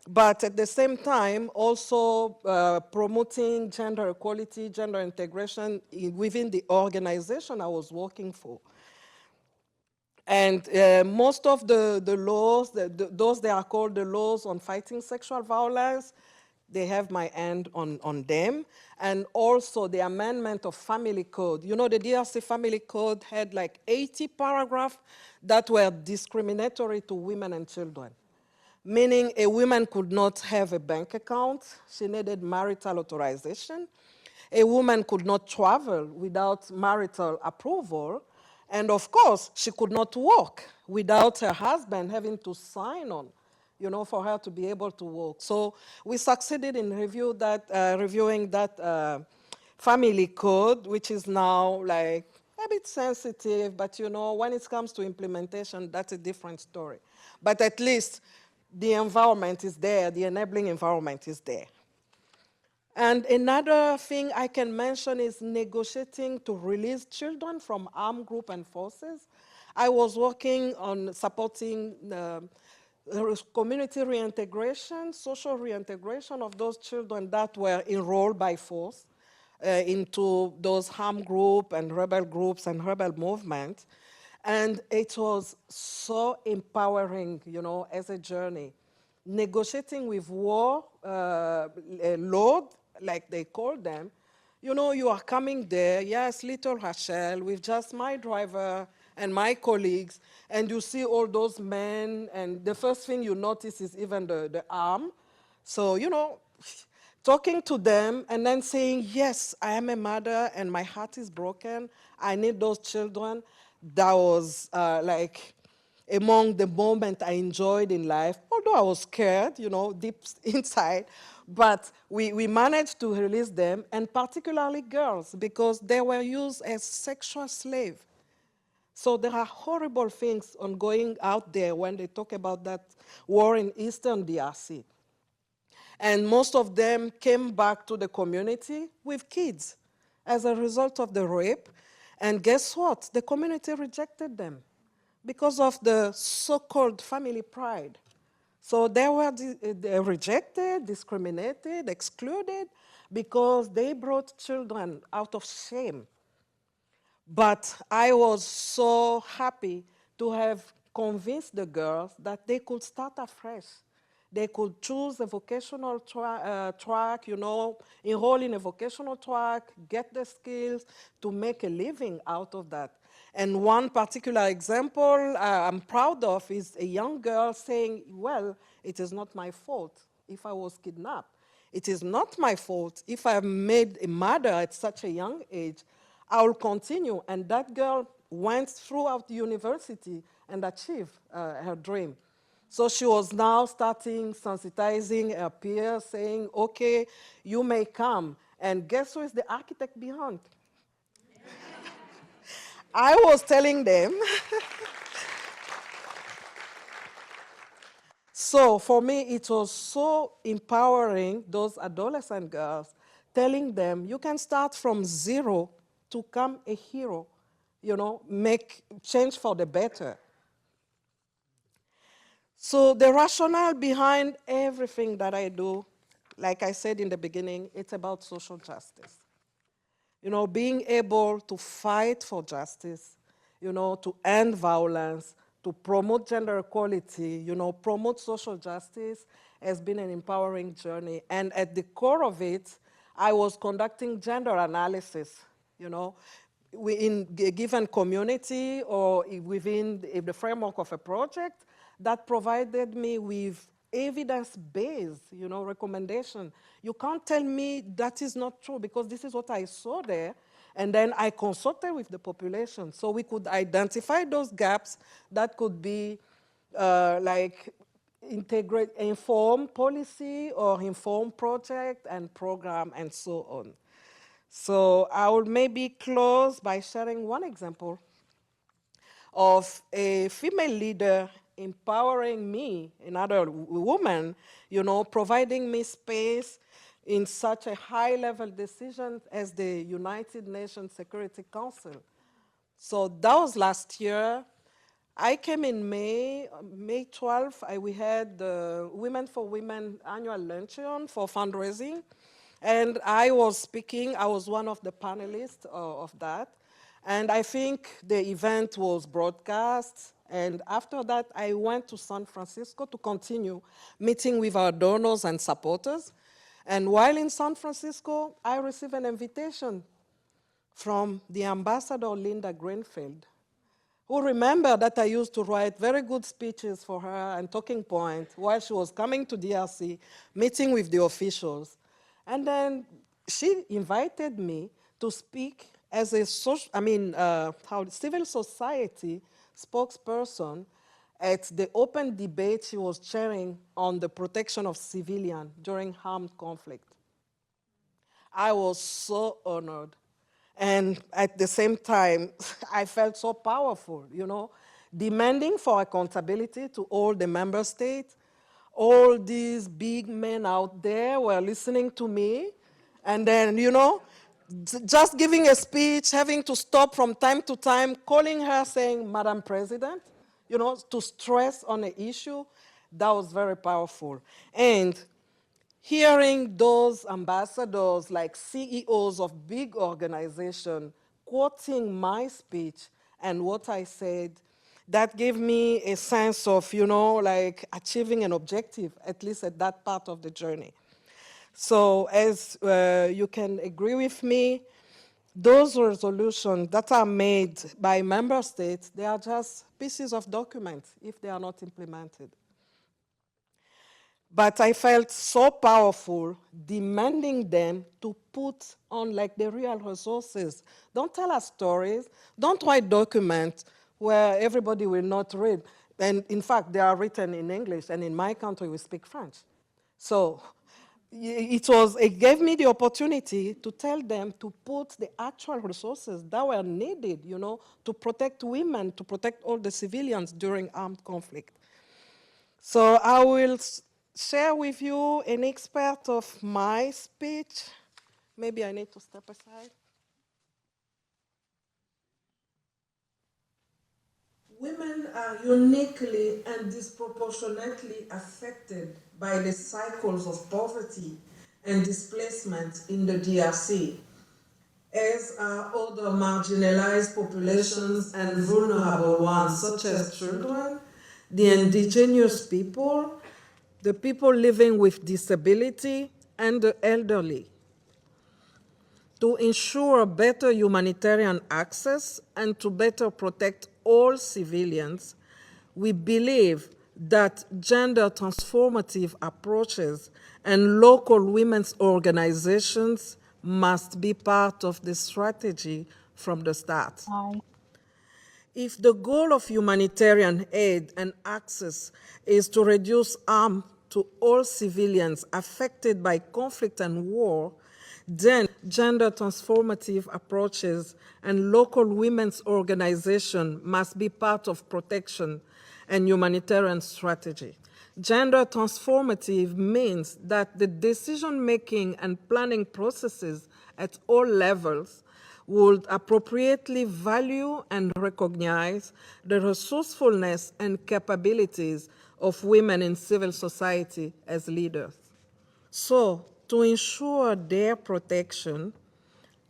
But at the same time, also promoting gender equality, gender integration within the organization I was working for. And most of the laws, those they are called the laws on fighting sexual violence, they have my hand on them. And also the amendment of family code. The DRC family code had like 80 paragraphs that were discriminatory to women and children. Meaning a woman could not have a bank account. She needed marital authorization. A woman could not travel without marital approval. And of course, she could not work without her husband having to sign on, for her to be able to work. So we succeeded in reviewing that family code, which is now like a bit sensitive, but when it comes to implementation, that's a different story. But at least the environment is there, the enabling environment is there. And another thing I can mention is negotiating to release children from armed group and forces. I was working on supporting community reintegration, social reintegration of those children that were enrolled by force into those armed group and rebel movement. And it was so empowering, you know, as a journey. Negotiating with war lord, like they call them, you know, you are coming there, yes, little Rachel, with just my driver and my colleagues, and you see all those men, and the first thing you notice is even the arm. So, you know, talking to them and then saying, yes, I am a mother and my heart is broken, I need those children, that was like among the moments I enjoyed in life, although I was scared, you know, deep inside. But we managed to release them, and particularly girls, because they were used as sexual slaves. So there are horrible things ongoing out there when they talk about that war in Eastern DRC. And most of them came back to the community with kids as a result of the rape. And guess what? The community rejected them because of the so-called family pride. So they were rejected, discriminated, excluded, because they brought children out of shame. But I was so happy to have convinced the girls that they could start afresh. They could choose a vocational track, you know, enroll in a vocational track, get the skills to make a living out of that. And one particular example I'm proud of is a young girl saying, well, it is not my fault if I was kidnapped. It is not my fault if I made a mother at such a young age. I will continue. And that girl went throughout the university and achieved her dream. So she was now starting sensitizing her peers, saying, okay, you may come. And guess who is the architect behind? I was telling them. So for me, it was so empowering, those adolescent girls, telling them, you can start from zero to become a hero, you know, make change for the better. So the rationale behind everything that I do, like I said in the beginning, it's about social justice. You know, being able to fight for justice, you know, to end violence, to promote gender equality, you know, promote social justice has been an empowering journey. And at the core of it, I was conducting gender analysis, you know, in a given community or within the framework of a project that provided me with evidence-based, you know, recommendation. You can't tell me that is not true because this is what I saw there. And then I consulted with the population so we could identify those gaps that could be like integrate, inform policy or inform project and program and so on. So I will maybe close by sharing one example of a female leader empowering me, another woman, you know, providing me space in such a high-level decision as the United Nations Security Council. So that was last year. I came in May 12th, we had the Women for Women annual luncheon for fundraising. And I was speaking, I was one of the panelists of that. And I think the event was broadcast. And after that, I went to San Francisco to continue meeting with our donors and supporters. And while in San Francisco, I received an invitation from the ambassador, Linda Greenfield, who remembered that I used to write very good speeches for her and talking points while she was coming to DRC, meeting with the officials. And then she invited me to speak as a civil society spokesperson at the open debate she was chairing on the protection of civilians during armed conflict. I was so honored. And at the same time, I felt so powerful, you know, demanding for accountability to all the member states. All these big men out there were listening to me, And then, you know, just giving a speech, having to stop from time to time, calling her saying, Madam President, you know, to stress on an issue, that was very powerful. And hearing those ambassadors, like CEOs of big organizations, quoting my speech and what I said, that gave me a sense of, you know, like achieving an objective, at least at that part of the journey. So as you can agree with me, those resolutions that are made by member states, they are just pieces of documents if they are not implemented. But I felt so powerful demanding them to put on like the real resources. Don't tell us stories. Don't write documents where everybody will not read. And in fact, they are written in English, and in my country, we speak French. So it gave me the opportunity to tell them to put the actual resources that were needed, you know, to protect women, to protect all the civilians during armed conflict. So I will share with you an excerpt of my speech. Maybe I need to step aside. Women are uniquely and disproportionately affected by the cycles of poverty and displacement in the DRC, as are other marginalized populations and vulnerable ones, such as children, the indigenous people, the people living with disability, and the elderly. To ensure better humanitarian access and to better protect all civilians, we believe that gender transformative approaches and local women's organizations must be part of the strategy from the start. If the goal of humanitarian aid and access is to reduce harm to all civilians affected by conflict and war, then gender transformative approaches and local women's organization must be part of protection and humanitarian strategy. Gender transformative means that the decision-making and planning processes at all levels would appropriately value and recognize the resourcefulness and capabilities of women in civil society as leaders. So, to ensure their protection,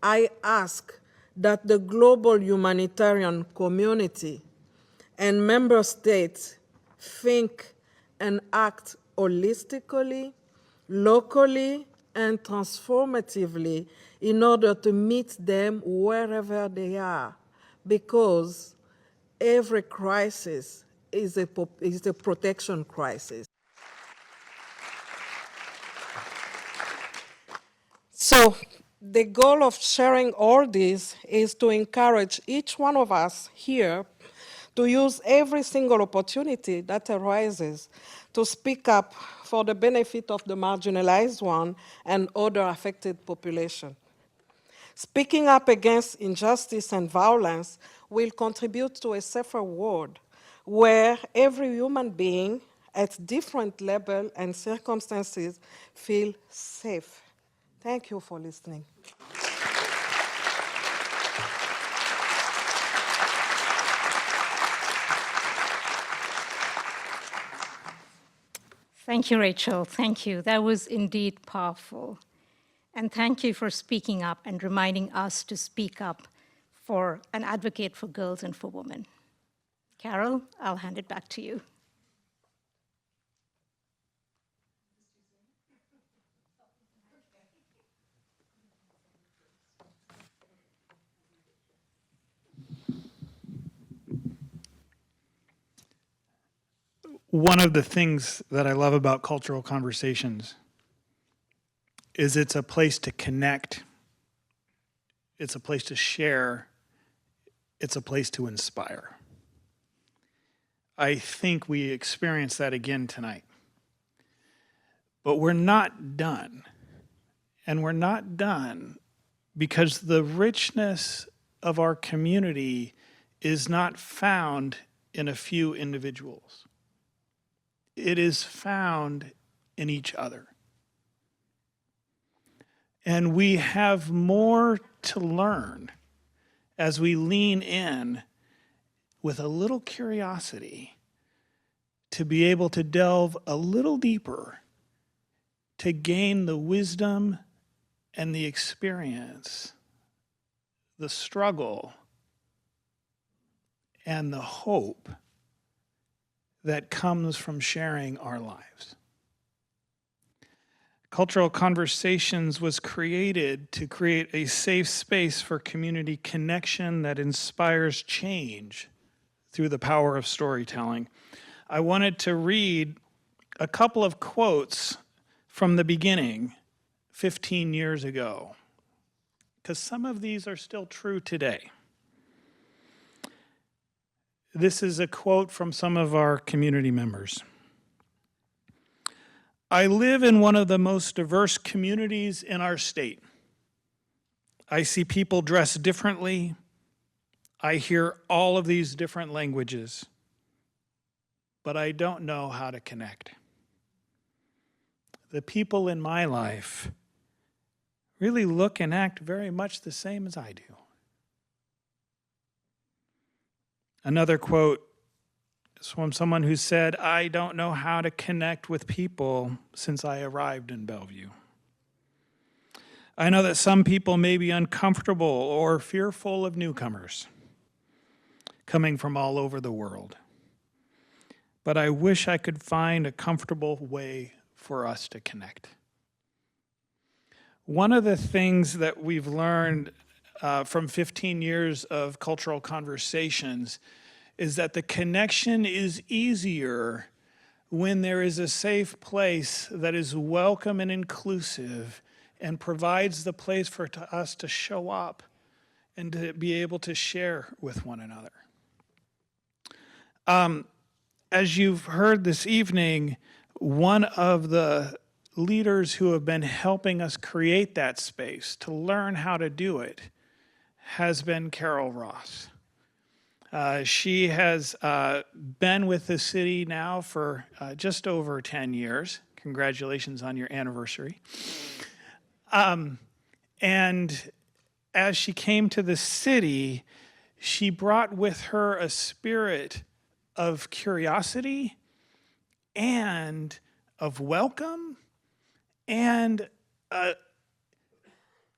I ask that the global humanitarian community and member states think and act holistically, locally, and transformatively in order to meet them wherever they are, because every crisis is a protection crisis. So the goal of sharing all this is to encourage each one of us here to use every single opportunity that arises to speak up for the benefit of the marginalized one and other affected populations. Speaking up against injustice and violence will contribute to a safer world where every human being at different levels and circumstances feel safe. Thank you for listening. Thank you, Rachel. Thank you. That was indeed powerful. And thank you for speaking up and reminding us to speak up for and advocate for girls and for women. Carol, I'll hand it back to you. One of the things that I love about Cultural Conversations is it's a place to connect, it's a place to share, it's a place to inspire. I think we experienced that again tonight. But we're not done. And we're not done because the richness of our community is not found in a few individuals. It is found in each other. And we have more to learn as we lean in with a little curiosity to be able to delve a little deeper, to gain the wisdom and the experience, the struggle, and the hope that comes from sharing our lives. Cultural Conversations was created to create a safe space for community connection that inspires change through the power of storytelling. I wanted to read a couple of quotes from the beginning 15 years ago, because some of these are still true today. This is a quote from some of our community members. I live in one of the most diverse communities in our state. I see people dressed differently. I hear all of these different languages, but I don't know how to connect. The people in my life really look and act very much the same as I do. Another quote is from someone who said, I don't know how to connect with people since I arrived in Bellevue. I know that some people may be uncomfortable or fearful of newcomers coming from all over the world. But I wish I could find a comfortable way for us to connect. One of the things that we've learned from 15 years of Cultural Conversations is that the connection is easier when there is a safe place that is welcome and inclusive and provides the place for us to show up and to be able to share with one another. As you've heard this evening, one of the leaders who have been helping us create that space to learn how to do it has been Carol Ross. She has been with the city now for just over 10 years. Congratulations on your anniversary. And as she came to the city, she brought with her a spirit of curiosity and of welcome and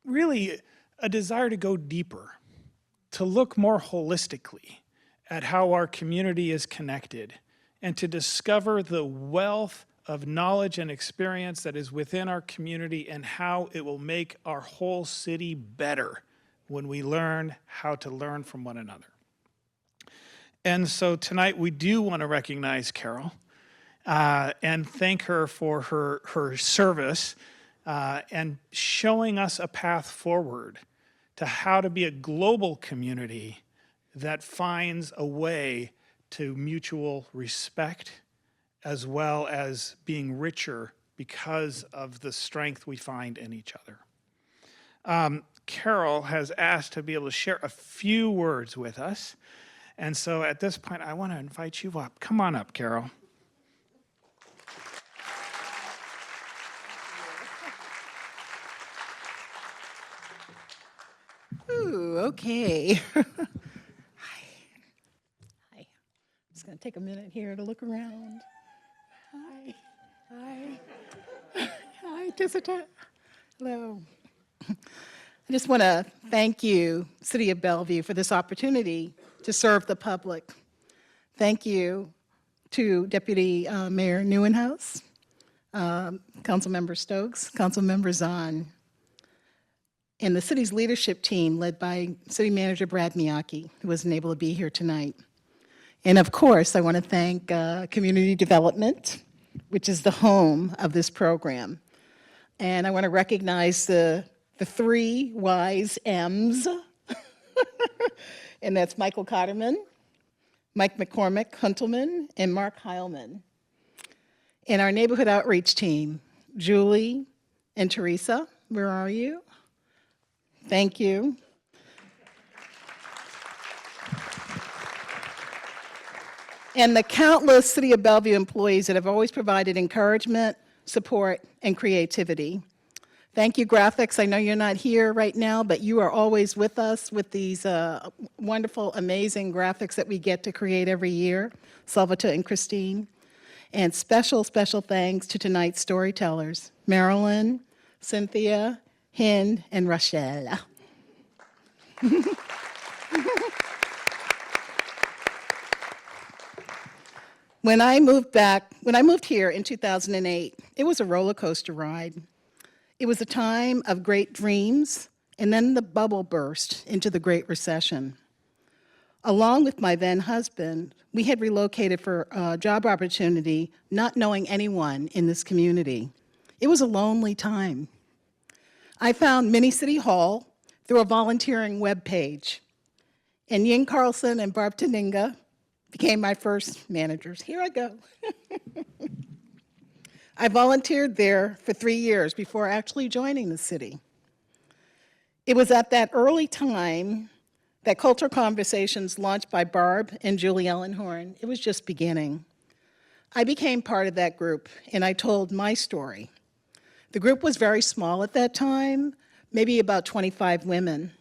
really a desire to go deeper, to look more holistically at how our community is connected and to discover the wealth of knowledge and experience that is within our community and how it will make our whole city better when we learn how to learn from one another. And so tonight we do want to recognize Carol and thank her for her service and showing us a path forward to how to be a global community that finds a way to mutual respect as well as being richer because of the strength we find in each other. Carol has asked to be able to share a few words with us. And so at this point, I want to invite you up. Come on up, Carol. Ooh, okay. Hi. Hi. Just going to take a minute here to look around. Hi. Hi. Hi, Jessica. Hello. I just want to thank you, City of Bellevue, for this opportunity to serve the public. Thank you to Deputy Mayor Neuenhuis, Councilmember Stokes, Councilmember Zahn, and the city's leadership team led by City Manager Brad Miyake, who wasn't able to be here tonight. And of course, I want to thank Community Development, which is the home of this program. And I want to recognize the three wise M's, and that's Michael Cotterman, Mike McCormick Huntelman, and Mark Heilman. And our neighborhood outreach team, Julie and Teresa, where are you? Thank you. And the countless City of Bellevue employees that have always provided encouragement, support, and creativity. Thank you, graphics. I know you're not here right now, but you are always with us with these wonderful, amazing graphics that we get to create every year, Salvatore and Christine. And special, special thanks to tonight's storytellers, Marilyn, Cynthia, Hind, and Rochelle. When I moved here in 2008, it was a roller coaster ride. It was a time of great dreams, and then the bubble burst into the Great Recession. Along with my then husband, we had relocated for a job opportunity, not knowing anyone in this community. It was a lonely time. I found Mini City Hall through a volunteering webpage, and Ying Carlson and Barb Taninga became my first managers. Here I go. I volunteered there for 3 years before actually joining the city. It was at that early time that Cultural Conversations, launched by Barb and Julie Ellenhorn, it was just beginning. I became part of that group, and I told my story. The group was very small at that time, maybe about 25 women.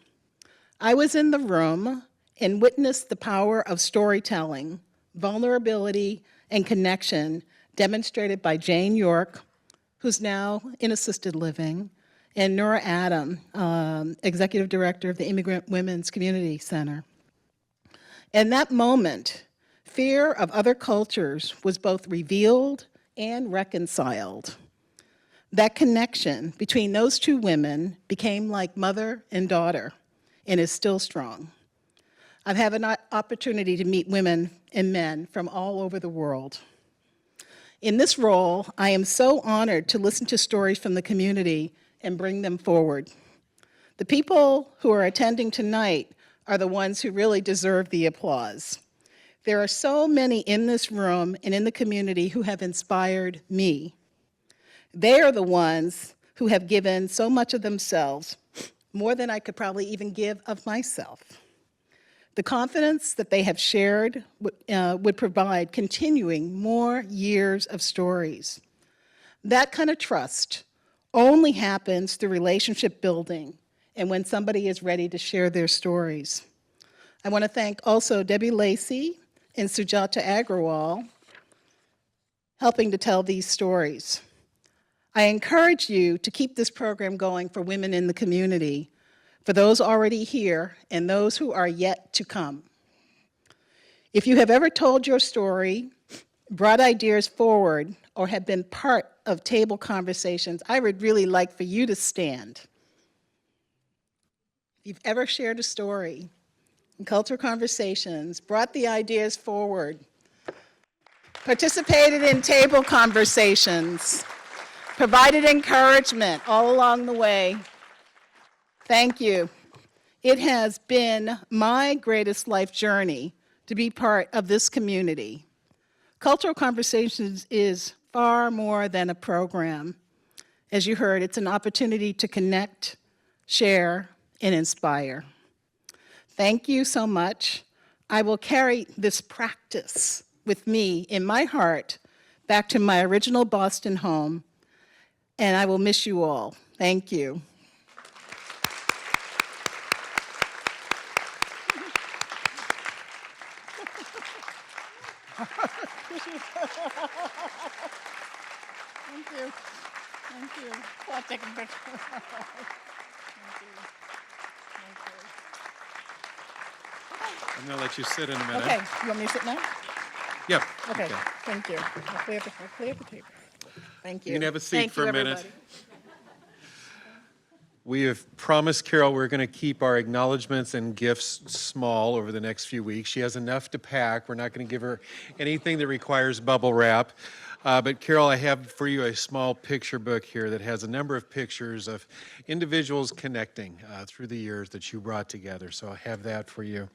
I was in the room and witnessed the power of storytelling, vulnerability, and connection demonstrated by Jane York, who's now in assisted living, and Nora Adam, Executive Director of the Immigrant Women's Community Center. In that moment, fear of other cultures was both revealed and reconciled. That connection between those two women became like mother and daughter, and is still strong. I've had an opportunity to meet women and men from all over the world. In this role, I am so honored to listen to stories from the community and bring them forward. The people who are attending tonight are the ones who really deserve the applause. There are so many in this room and in the community who have inspired me. They are the ones who have given so much of themselves, more than I could probably even give of myself. The confidence that they have shared would provide continuing more years of stories. That kind of trust only happens through relationship building and when somebody is ready to share their stories. I want to thank also Debbie Lacey and Sujata Agrawal helping to tell these stories. I encourage you to keep this program going for women in the community, for those already here and those who are yet to come. If you have ever told your story, brought ideas forward, or have been part of table conversations, I would really like for you to stand. If you've ever shared a story in Cultural Conversations, brought the ideas forward, participated in table conversations, provided encouragement all along the way, thank you. It has been my greatest life journey to be part of this community. Cultural Conversations is far more than a program. As you heard, it's an opportunity to connect, share, and inspire. Thank you so much. I will carry this practice with me in my heart back to my original Boston home, and I will miss you all. Thank you. Thank you. Thank you. I'll take a picture. Thank you. I'm going to let you sit in a minute. Okay, you want me to sit now? Yep. Okay, thank you. I'll clear the table. Thank you. You can have a seat Thank for you, a minute. everybody. We have promised Carol we're going to keep our acknowledgments and gifts small over the next few weeks. She has enough to pack. We're not going to give her anything that requires bubble wrap. But Carol, I have for you a small picture book here that has a number of pictures of individuals connecting through the years that you brought together. So I have that for you.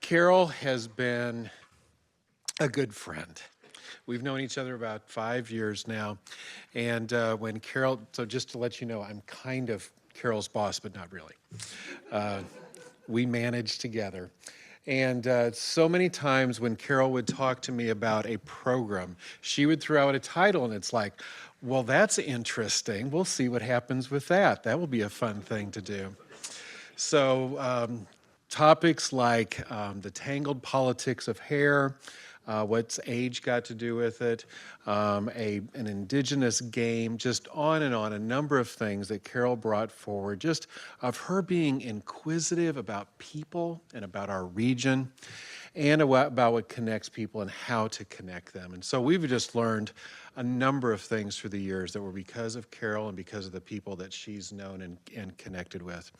Carol has been a good friend. We've known each other about 5 years now. And when Carol, so just to let you know, I'm kind of Carol's boss, but not really. We manage together. And so many times when Carol would talk to me about a program, she would throw out a title and it's like, Well, that's interesting. We'll see what happens with that. That will be a fun thing to do. So, topics like the tangled politics of hair, what's age got to do with it, an indigenous game, just on and on, a number of things that Carol brought forward, just of her being inquisitive about people and about our region, and about what connects people and how to connect them. And so we've just learned a number of things through the years that were because of Carol and because of the people that she's known and connected with.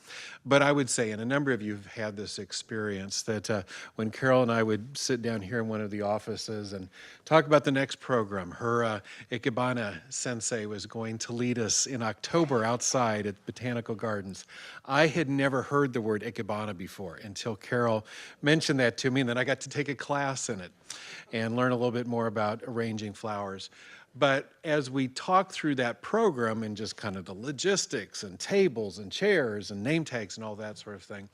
But I would say, and a number of you have had this experience, that when Carol and I would sit down here in one of the offices and talk about the next program, her Ikebana sensei was going to lead us in October outside at Botanical Gardens. I had never heard the word Ikebana before until Carol mentioned that to me, and then I got to take a class in it and learn a little bit more about arranging flowers. But as we talked through that program and just kind of the logistics and tables and chairs and name tags and all that sort of thing,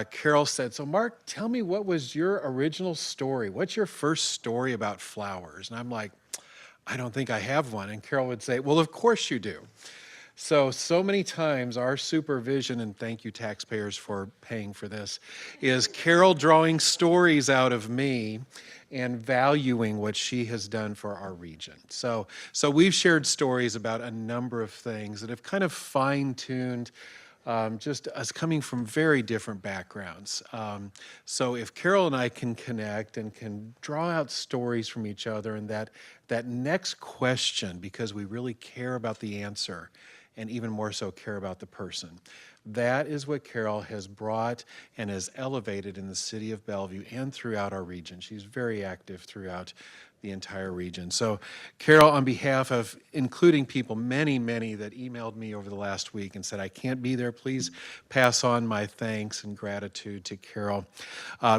Carol said, "So Mark, tell me, what was your original story? What's your first story about flowers?" And I'm like, "I don't think I have one." And Carol would say, "Well, of course you do." So many times our supervision, and thank you taxpayers for paying for this, is Carol drawing stories out of me and valuing what she has done for our region. So we've shared stories about a number of things that have kind of fine-tuned just us coming from very different backgrounds. So if Carol and I can connect and can draw out stories from each other, and that next question, because we really care about the answer, and even more so care about the person. That is what Carol has brought and has elevated in the city of Bellevue and throughout our region. She's very active throughout the entire region. So Carol, on behalf of, including people, many that emailed me over the last week and said, "I can't be there," please pass on my thanks and gratitude to Carol.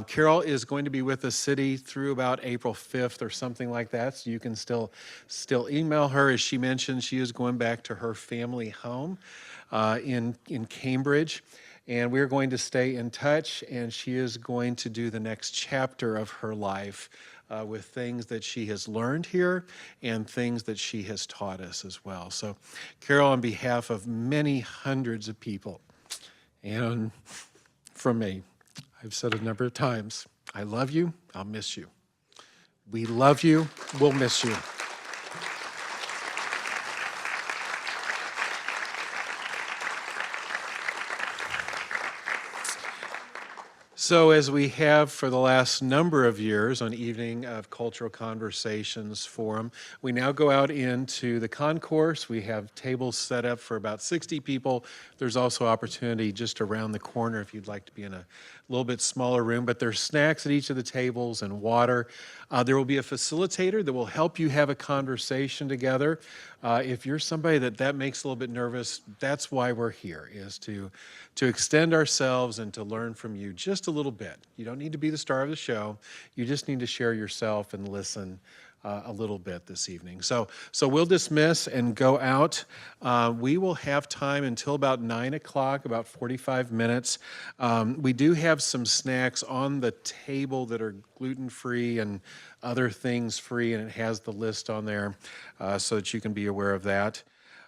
Carol is going to be with the city through about April 5th or something like that, so you can still email her. As she mentioned, she is going back to her family home in Cambridge. And we're going to stay in touch, and she is going to do the next chapter of her life with things that she has learned here and things that she has taught us as well. So, Carol, on behalf of many hundreds of people, and from me, I've said a number of times, I love you, I'll miss you. We love you, we'll miss you. So as we have for the last number of years on Evening of Cultural Conversations Forum, we now go out into the concourse. We have tables set up for about 60 people. There's also opportunity just around the corner if you'd like to be in a little bit smaller room, but there's snacks at each of the tables and water. There will be a facilitator that will help you have a conversation together. If you're somebody that makes a little bit nervous, that's why we're here, is to extend ourselves and to learn from you just a little bit. You don't need to be the star of the show. You just need to share yourself and listen a little bit this evening. So we'll dismiss and go out. We will have time until about 9 o'clock, about 45 minutes. We do have some snacks on the table that are gluten-free and other things free, and it has the list on there so that you can be aware of that.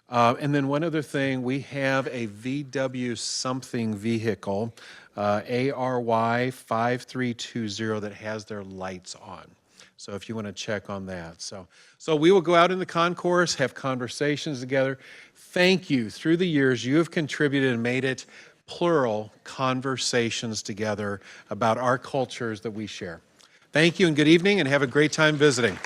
And then one other thing, we have a VW something vehicle, ARY 5320, that has their lights on. So if you want to check on that. So we will go out in the concourse, have conversations together. Thank you. Through the years, you have contributed and made it plural conversations together about our cultures that we share. Thank you and good evening, and have a great time visiting.